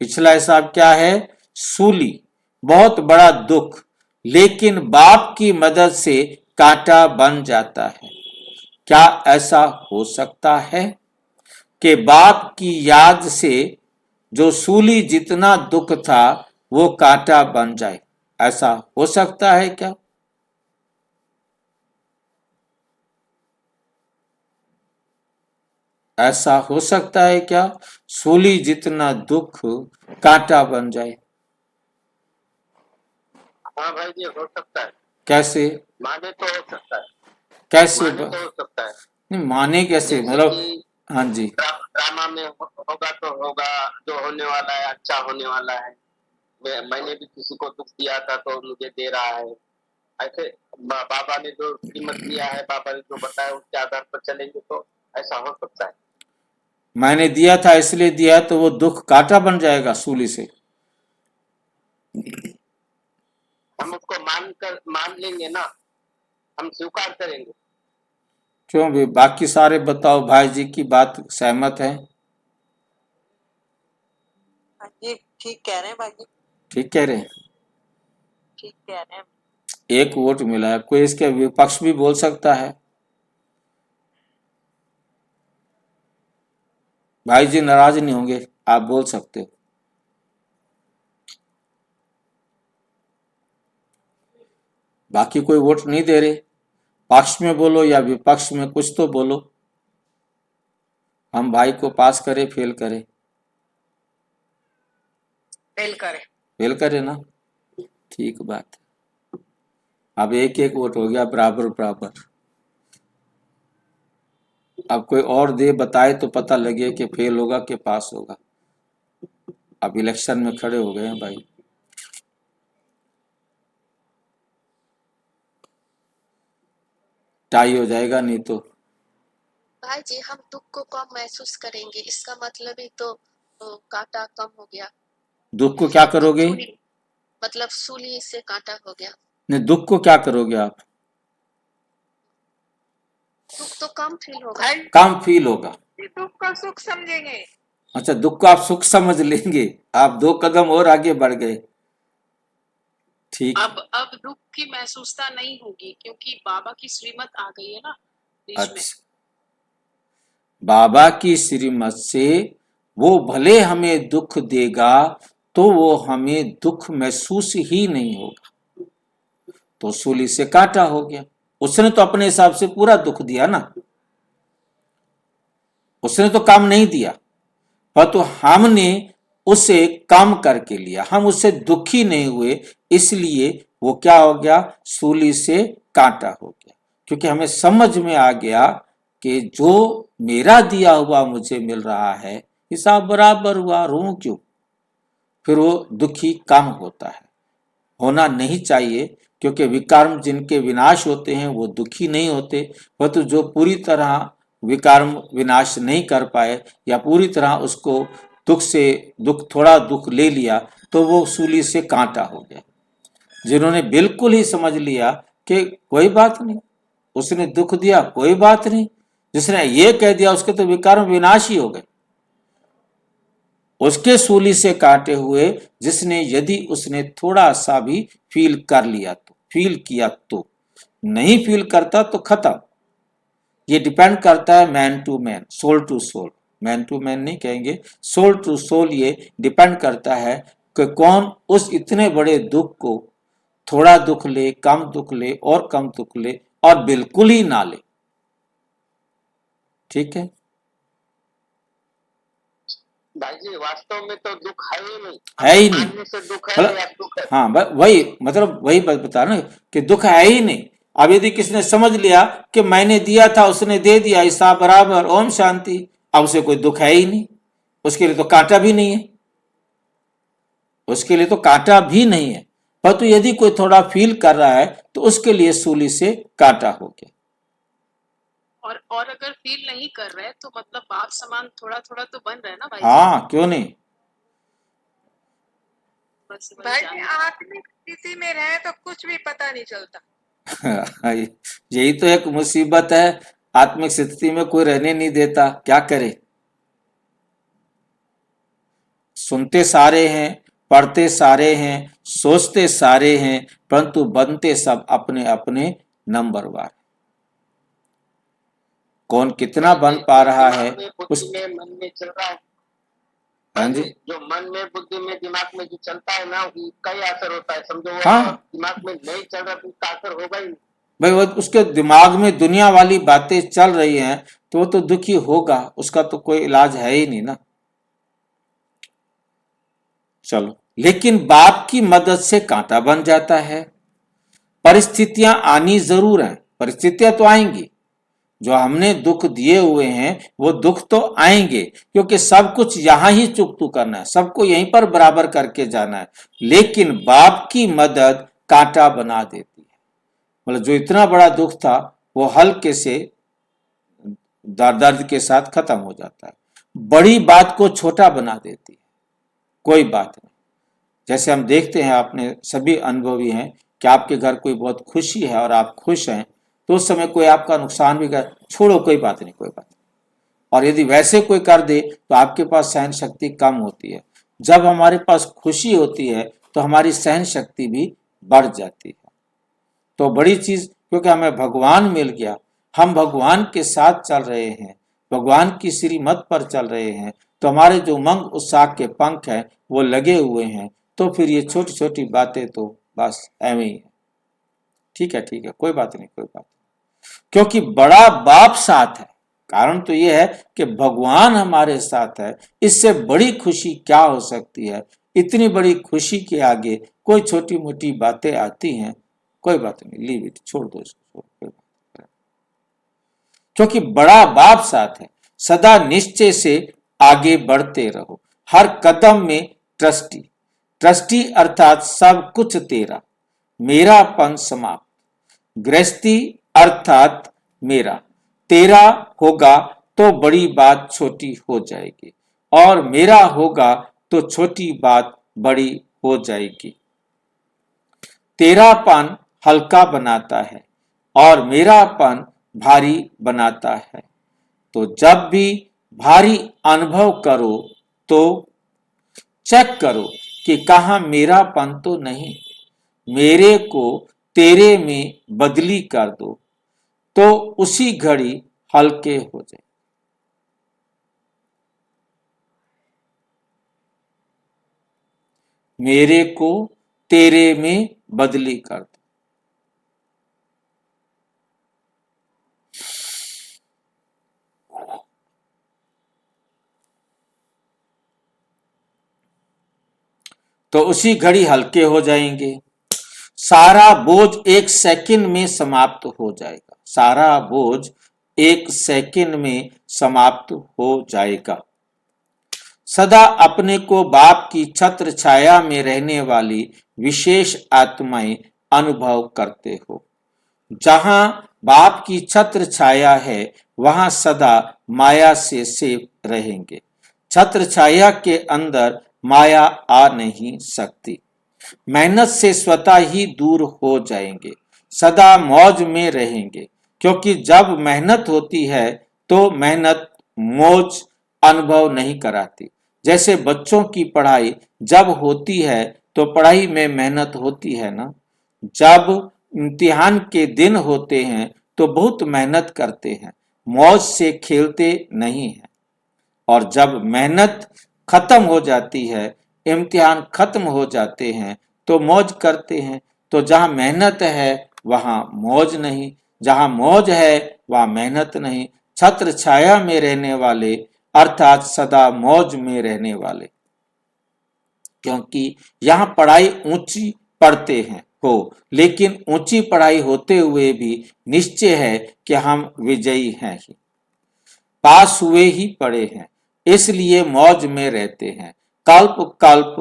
पिछला हिसाब क्या है? सूली, बहुत बड़ा दुख, लेकिन बाप की मदद से कांटा बन जाता है। क्या ऐसा हो सकता है कि बाप की याद से जो सूली जितना दुख था वो कांटा बन जाए? ऐसा हो सकता है क्या? ऐसा हो सकता है क्या? सूली जितना दुख कांटा बन जाए? हाँ भाई जी, हो सकता है। कैसे? माने तो हो सकता है, कैसे माने तो हो सकता है। नहीं माने कैसे, जैसे मतलब? कि हाँ जी। ड्रामा में होगा तो होगा, जो होने वाला है अच्छा होने वाला है। मैंने भी किसी को दुख दिया था तो मुझे दे रहा है। ऐसे बाबा ने जो कीमत दिया है, बाबा ने जो बताया उसके आधार पर चलेंगे तो ऐसा हो सकता है। मैंने दिया था इसलिए दिया, तो वो दुख कांटा बन जाएगा सूली से। हम उसको मान लेंगे ना, हम स्वीकार करेंगे। क्यों भी? बाकी सारे बताओ, भाई जी की बात सहमत है? हाँ जी, ठीक कह रहे हैं भाई, ठीक कह रहे हैं। ठीक कह रहे हैं। एक वोट मिला है, कोई इसके विपक्ष भी बोल सकता है? भाई जी नाराज नहीं होंगे, आप बोल सकते हो। बाकी कोई वोट नहीं दे रहे, पक्ष में बोलो या विपक्ष में, कुछ तो बोलो। हम भाई को पास करें फेल करें? फेल करें। फेल करें ना, ठीक बात है। अब एक एक वोट हो गया, बराबर बराबर। अब कोई और दे बताए तो पता लगे कि फेल होगा कि पास होगा। अब इलेक्शन में खड़े हो गए हैं भाई। टाई हो जाएगा नहीं तो। भाई जी हम दुख को कम महसूस करेंगे, इसका मतलब ही तो कांटा कम हो गया। दुख को क्या करोगे? मतलब सूली से कांटा हो गया। नहीं, दुख को क्या करोगे आप? दुख तो कम फील होगा। कम फील होगा। दुख का सुख समझेंगे। अच्छा, दुख को आप सुख समझ लेंगे। आप 2 कदम और आगे बढ़ गए। ठीक। अब दुख की महसूसता नहीं होगी क्योंकि बाबा की श्रीमत आ गई है ना बीच में। अच्छा, बाबा की श्रीमत से वो भले हमें दुख देगा तो वो हमें दुख महसूस ही नहीं होगा। तो सूली से काटा हो गया। उसने तो अपने हिसाब से पूरा दुख दिया ना, उसने तो काम नहीं दिया, पर तो हमने उसे काम करके लिया, हम उससे दुखी नहीं हुए, इसलिए वो क्या हो गया? सूली से काटा हो गया। क्योंकि हमें समझ में आ गया कि जो मेरा दिया हुआ मुझे मिल रहा है, हिसाब बराबर हुआ, रो क्यों? फिर वो दुखी कम होता है। होना नहीं चाहिए, क्योंकि विकर्म जिनके विनाश होते हैं वो दुखी नहीं होते, परंतु जो पूरी तरह विकर्म विनाश नहीं कर पाए या पूरी तरह उसको दुख थोड़ा दुख ले लिया, तो वो सूली से कांटा हो गया। जिन्होंने बिल्कुल ही समझ लिया कि कोई बात नहीं, उसने दुख दिया कोई बात नहीं, जिसने ये कह दिया उसके तो विकर्म विनाश ही हो गए, उसके सूली से काटे हुए। जिसने यदि उसने थोड़ा सा भी फील कर लिया तो, फील किया तो, नहीं फील करता तो खत्म। ये डिपेंड करता है man to man, soul to soul. Man to man नहीं कहेंगे, सोल टू सोल। ये डिपेंड करता है कि कौन उस इतने बड़े दुख को थोड़ा दुख ले, कम दुख ले और कम दुख ले और बिल्कुल ही ना ले। ठीक है भाई जी, वास्तव में तो दुख है ही नहीं, है ही नहीं। मानने से दुख है या दुख है? हाँ, वही मतलब वही बात बता ना कि दुख है ही नहीं। अब यदि किसने समझ लिया कि मैंने दिया था उसने दे दिया, हिसाब बराबर, ओम शांति, अब उसे कोई दुख है ही नहीं, उसके लिए तो कांटा भी नहीं है, उसके लिए तो कांटा भी नहीं है। परंतु यदि कोई थोड़ा फील कर रहा है तो उसके लिए सूली से कांटा हो गया। और अगर फील नहीं कर रहे तो मतलब बाप समान थोड़ा थोड़ा तो बन रहा है ना भाई। हाँ, क्यों नहीं। बस वही भाई जानना। आत्मिक स्थिति में रहे तो कुछ भी पता नहीं चलता। यही तो एक मुसीबत है, आत्मिक स्थिति में कोई रहने नहीं देता, क्या करे। सुनते सारे हैं, पढ़ते सारे हैं, सोचते सारे हैं, परंतु बनते सब अपने अपने नंबरवार। कौन कितना बन पा रहा है उस मन में चल रहा है। हाँ जी, जो मन में, बुद्धि में, दिमाग में जो चलता है ना, उसका ही असर होता है। समझो वो हाँ। दिमाग में नहीं चल रहा तो उसका असर होगा ही नहीं। भाई वो उसके दिमाग में दुनिया वाली बातें चल रही हैं तो वो तो दुखी होगा, उसका तो कोई इलाज है ही नहीं ना। चलो, लेकिन बाप की मदद से कांटा बन जाता है। परिस्थितियां आनी जरूर हैं, परिस्थितियां तो आएंगी, जो हमने दुख दिए हुए हैं वो दुख तो आएंगे, क्योंकि सब कुछ यहां ही चुकतू करना है, सबको यहीं पर बराबर करके जाना है। लेकिन बाप की मदद कांटा बना देती है, मतलब जो इतना बड़ा दुख था वो हल्के से दर्द के साथ खत्म हो जाता है, बड़ी बात को छोटा बना देती है, कोई बात नहीं। जैसे हम देखते हैं, आपने सभी अनुभवी हैं कि आपके घर कोई बहुत खुशी है और आप खुश हैं, तो उस समय कोई आपका नुकसान भी कर, छोड़ो कोई बात नहीं, कोई बात नहीं। और यदि वैसे कोई कर दे तो आपके पास सहन शक्ति कम होती है। जब हमारे पास खुशी होती है तो हमारी सहन शक्ति भी बढ़ जाती है। तो बड़ी चीज, क्योंकि हमें भगवान मिल गया, हम भगवान के साथ चल रहे हैं, भगवान की श्रीमत पर चल रहे हैं, तो हमारे जो उमंग उत्साह के पंख हैं वो लगे हुए हैं, तो फिर ये छोटी छोटी बातें तो बस ऐਵੇਂ ही है। ठीक है, ठीक है, कोई बात नहीं, कोई बात नहीं, क्योंकि बड़ा बाप साथ है। कारण तो ये है कि भगवान हमारे साथ है, इससे बड़ी खुशी क्या हो सकती है। इतनी बड़ी खुशी के आगे कोई छोटी मोटी बातें आती हैं, कोई बात नहीं, लीव इट, छोड़ दो इसको, कोई बात नहीं। क्योंकि बड़ा बाप साथ है। सदा निश्चय से आगे बढ़ते रहो, हर कदम में ट्रस्टी, ट्रस्टी अर्थात सब कुछ तेरा, मेरापन समाप्त, गृहस्थी अर्थात मेरा, तेरा होगा तो बड़ी बात छोटी हो जाएगी, और मेरा होगा तो छोटी बात बड़ी हो जाएगी। तेरापन हल्का बनाता है और मेरापन भारी बनाता है। तो जब भी भारी अनुभव करो तो चेक करो कि कहाँ मेरापन तो नहीं, मेरे को तेरे में बदली कर दो, तो उसी घड़ी हल्के हो जाए। मेरे को तेरे में बदली कर दो। तो उसी घड़ी हल्के हो जाएंगे। सारा बोझ एक सेकंड में समाप्त हो जाएगा, सारा बोझ एक सेकंड में समाप्त हो जाएगा। सदा अपने को बाप की छत्र छाया में रहने वाली विशेष आत्माएं अनुभव करते हो। जहां बाप की छत्र छाया है वहां सदा माया से सेफ रहेंगे। छत्र छाया के अंदर माया आ नहीं सकती। मेहनत से स्वतः ही दूर हो जाएंगे, सदा मौज में रहेंगे, क्योंकि जब मेहनत होती है तो मेहनत मौज अनुभव नहीं कराती। जैसे बच्चों की पढ़ाई जब होती है तो पढ़ाई में मेहनत होती है ना, जब इम्तिहान के दिन होते हैं तो बहुत मेहनत करते हैं, मौज से खेलते नहीं हैं। और जब मेहनत खत्म हो जाती है, इम्तिहान खत्म हो जाते हैं तो मौज करते हैं। तो जहां मेहनत है वहां मौज नहीं, जहां मौज है वहां मेहनत नहीं। छत्र छाया में रहने वाले अर्थात सदा मौज में रहने वाले, क्योंकि यहाँ पढ़ाई ऊंची पढ़ते हैं हो, लेकिन ऊंची पढ़ाई होते हुए भी निश्चय है कि हम विजयी हैं ही, पास हुए ही पड़े हैं, इसलिए मौज में रहते हैं। कल्प कल्प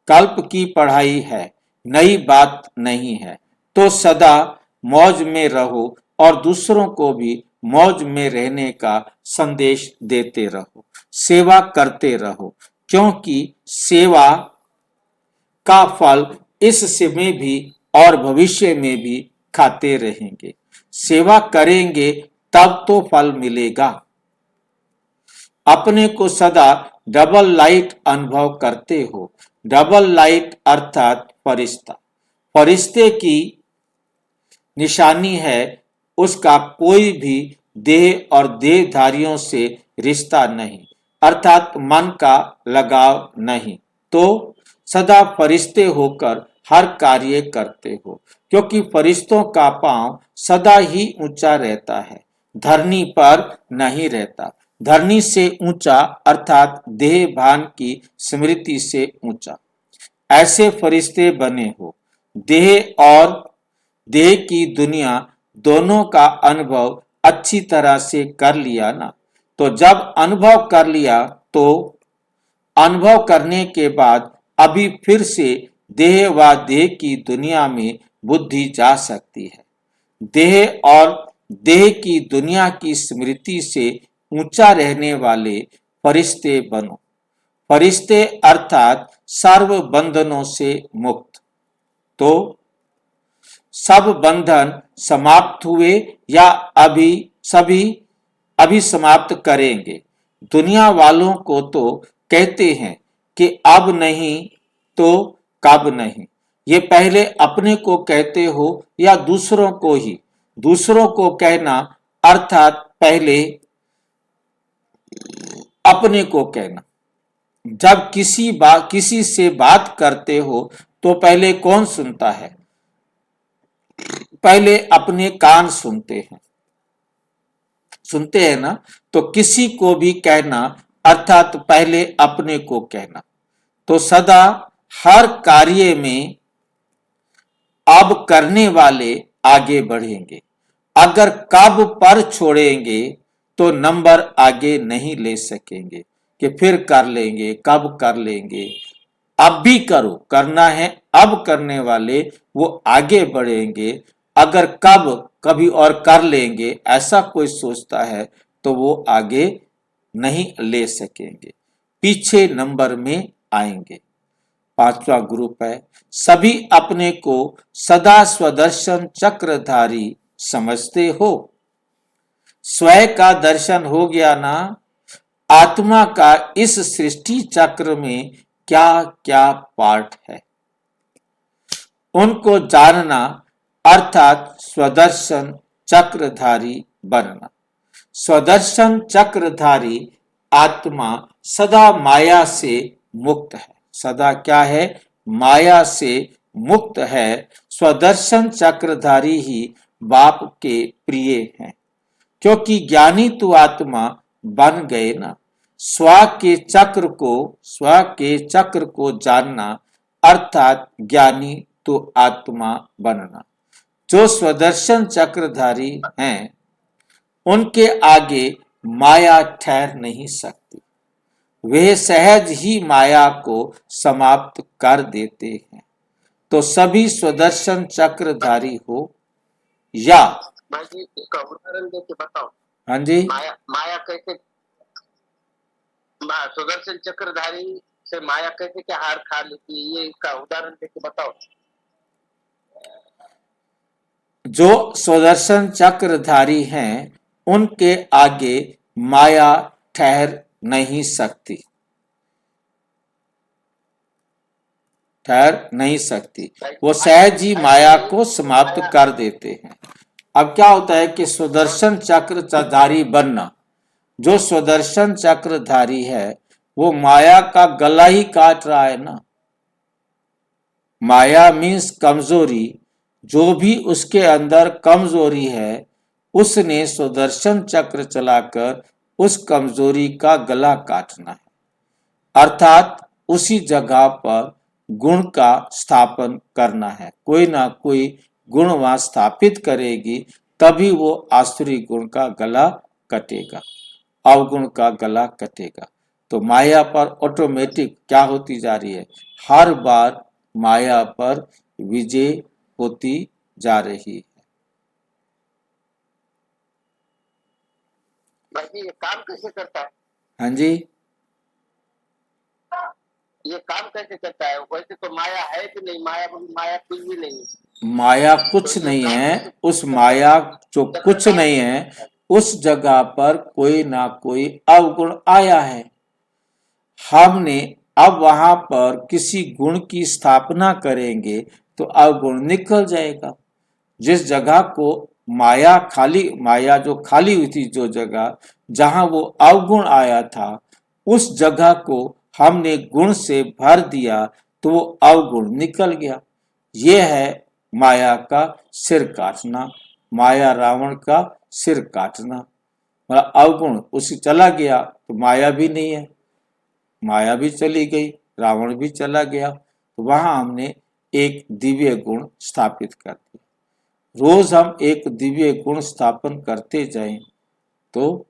कल्प की पढ़ाई है, नई बात नहीं है। तो सदा मौज में रहो और दूसरों को भी मौज में रहने का संदेश देते रहो, सेवा करते रहो, क्योंकि सेवा का फल इस समय भी और भविष्य में भी खाते रहेंगे। सेवा करेंगे तब तो फल मिलेगा। अपने को सदा डबल लाइट अनुभव करते हो। डबल लाइट अर्थात फरिश्ता, फरिश्ते की निशानी है उसका कोई भी देह और देहधारियों से रिश्ता नहीं, अर्थात मन का लगाव नहीं। तो सदा फरिश्ते होकर हर कार्य करते हो, क्योंकि फरिश्तों का पांव सदा ही ऊंचा रहता है, धरनी पर नहीं रहता। धरनी से ऊंचा अर्थात देह भान की स्मृति से ऊंचा। ऐसे फरिश्ते बने हो। देह और देह की दुनिया दोनों का अनुभव अच्छी तरह से कर लिया ना। तो जब अनुभव कर लिया तो अनुभव करने के बाद अभी फिर से देह व देह की दुनिया में बुद्धि जा सकती है। देह और देह की दुनिया की स्मृति से ऊंचा रहने वाले फरिश्ते बनो। फरिश्ते अर्थात सर्व बंधनों से मुक्त। तो सब बंधन समाप्त हुए या अभी समाप्त करेंगे। दुनिया वालों को तो कहते हैं कि अब नहीं तो कब नहीं। ये पहले अपने को कहते हो या दूसरों को ही। दूसरों को कहना अर्थात पहले अपने को कहना। जब किसी से बात करते हो तो पहले कौन सुनता है? पहले अपने कान सुनते हैं ना। तो किसी को भी कहना अर्थात पहले अपने को कहना। तो सदा हर कार्य में अब करने वाले आगे बढ़ेंगे। अगर कब पर छोड़ेंगे तो नंबर आगे नहीं ले सकेंगे कि फिर कर लेंगे, कब कर लेंगे। अब भी करो, करना है अब करने वाले वो आगे बढ़ेंगे। अगर कभी और कर लेंगे ऐसा कोई सोचता है तो वो आगे नहीं ले सकेंगे, पीछे नंबर में आएंगे। पांचवा ग्रुप है, सभी अपने को सदा स्वदर्शन चक्रधारी समझते हो। स्वयं का दर्शन हो गया ना। आत्मा का इस सृष्टि चक्र में क्या क्या पार्ट है उनको जानना अर्थात स्वदर्शन चक्रधारी बनना। स्वदर्शन चक्रधारी आत्मा सदा माया से मुक्त है। सदा क्या है? माया से मुक्त है। स्वदर्शन चक्रधारी ही बाप के प्रिय हैं, क्योंकि ज्ञानी तो आत्मा बन गए ना। स्व के चक्र को जानना अर्थात ज्ञानी तो आत्मा बनना। जो स्वदर्शन चक्रधारी हैं उनके आगे माया ठहर नहीं सकती। वे सहज ही माया को समाप्त कर देते हैं। तो सभी स्वदर्शन चक्रधारी हो या भाई जी इसका उदाहरण देके बताओ। हाँ जी, माया कैसे सुदर्शन चक्रधारी से माया कैसे क्या हार खा लेती है, ये इसका उदाहरण देके बताओ। जो स्वदर्शन चक्रधारी हैं उनके आगे माया ठहर नहीं सकती, वो सहज ही माया को समाप्त कर देते हैं। अब क्या होता है कि स्वदर्शन चक्रधारी बनना, जो स्वदर्शन चक्रधारी है वो माया का गला ही काट रहा है ना। माया मीन्स कमजोरी। जो भी उसके अंदर कमजोरी है उसने स्वदर्शन चक्र चलाकर उस कमजोरी का गला काटना है, अर्थात उसी जगह पर गुण का स्थापन करना है। कोई ना कोई गुण वहां स्थापित करेगी तभी वो आसुरी गुण का गला कटेगा, अवगुण का गला कटेगा। तो माया पर ऑटोमेटिक क्या होती जा रही है? हर बार माया पर विजय होती जा रही है। भाई जी ये काम कैसे करता है? हाँ जी, ये काम कैसे करता है? वैसे तो माया है कि नहीं? माया कुछ भी नहीं है। माया कुछ नहीं है। उस माया जो कुछ नहीं है उस जगह पर कोई ना कोई अवगुण आया है। हमने अब वहां पर किसी गुण की स्थापना करेंगे तो अवगुण निकल जाएगा। जिस जगह को माया जो खाली हुई थी, जो जगह जहां वो अवगुण आया था उस जगह को हमने गुण से भर दिया तो वो अवगुण निकल गया। ये है माया का सिर काटना, माया रावण का सिर काटना। अवगुण उसी चला गया तो माया भी नहीं है, माया भी चली गई, रावण भी चला गया। तो वहां हमने एक दिव्य गुण स्थापित कर दिया। रोज हम एक दिव्य गुण स्थापन करते जाएं तो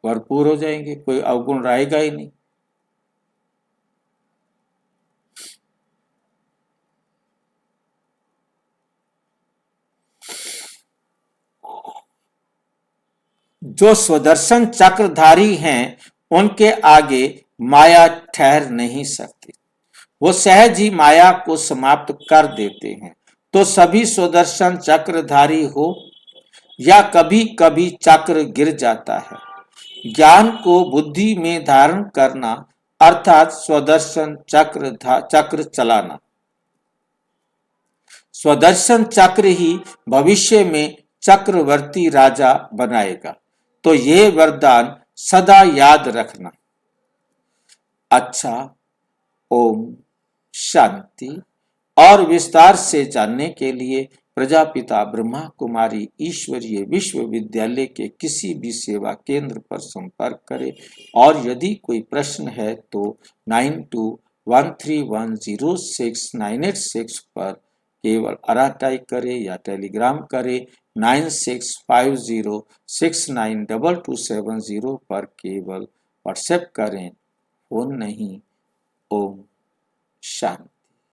भरपूर हो जाएंगे, कोई अवगुण रहेगा ही नहीं। जो स्वदर्शन चक्रधारी हैं उनके आगे माया ठहर नहीं सकती, वो सहज ही माया को समाप्त कर देते हैं। तो सभी स्वदर्शन चक्रधारी हो या कभी कभी चक्र गिर जाता है। ज्ञान को बुद्धि में धारण करना अर्थात स्वदर्शन चक्र चलाना। स्वदर्शन चक्र ही भविष्य में चक्रवर्ती राजा बनाएगा। तो ये वरदान सदा याद रखना। अच्छा, ओम शांति। और विस्तार से जानने के लिए प्रजापिता ब्रह्मा कुमारी ईश्वरीय विश्वविद्यालय के किसी भी सेवा केंद्र पर संपर्क करें। और यदि कोई प्रश्न है तो 9213106986 पर केवल टाइप करें या टेलीग्राम करें 9650692270 पर केवल व्हाट्सएप करें, फोन नहीं। ओम शांति।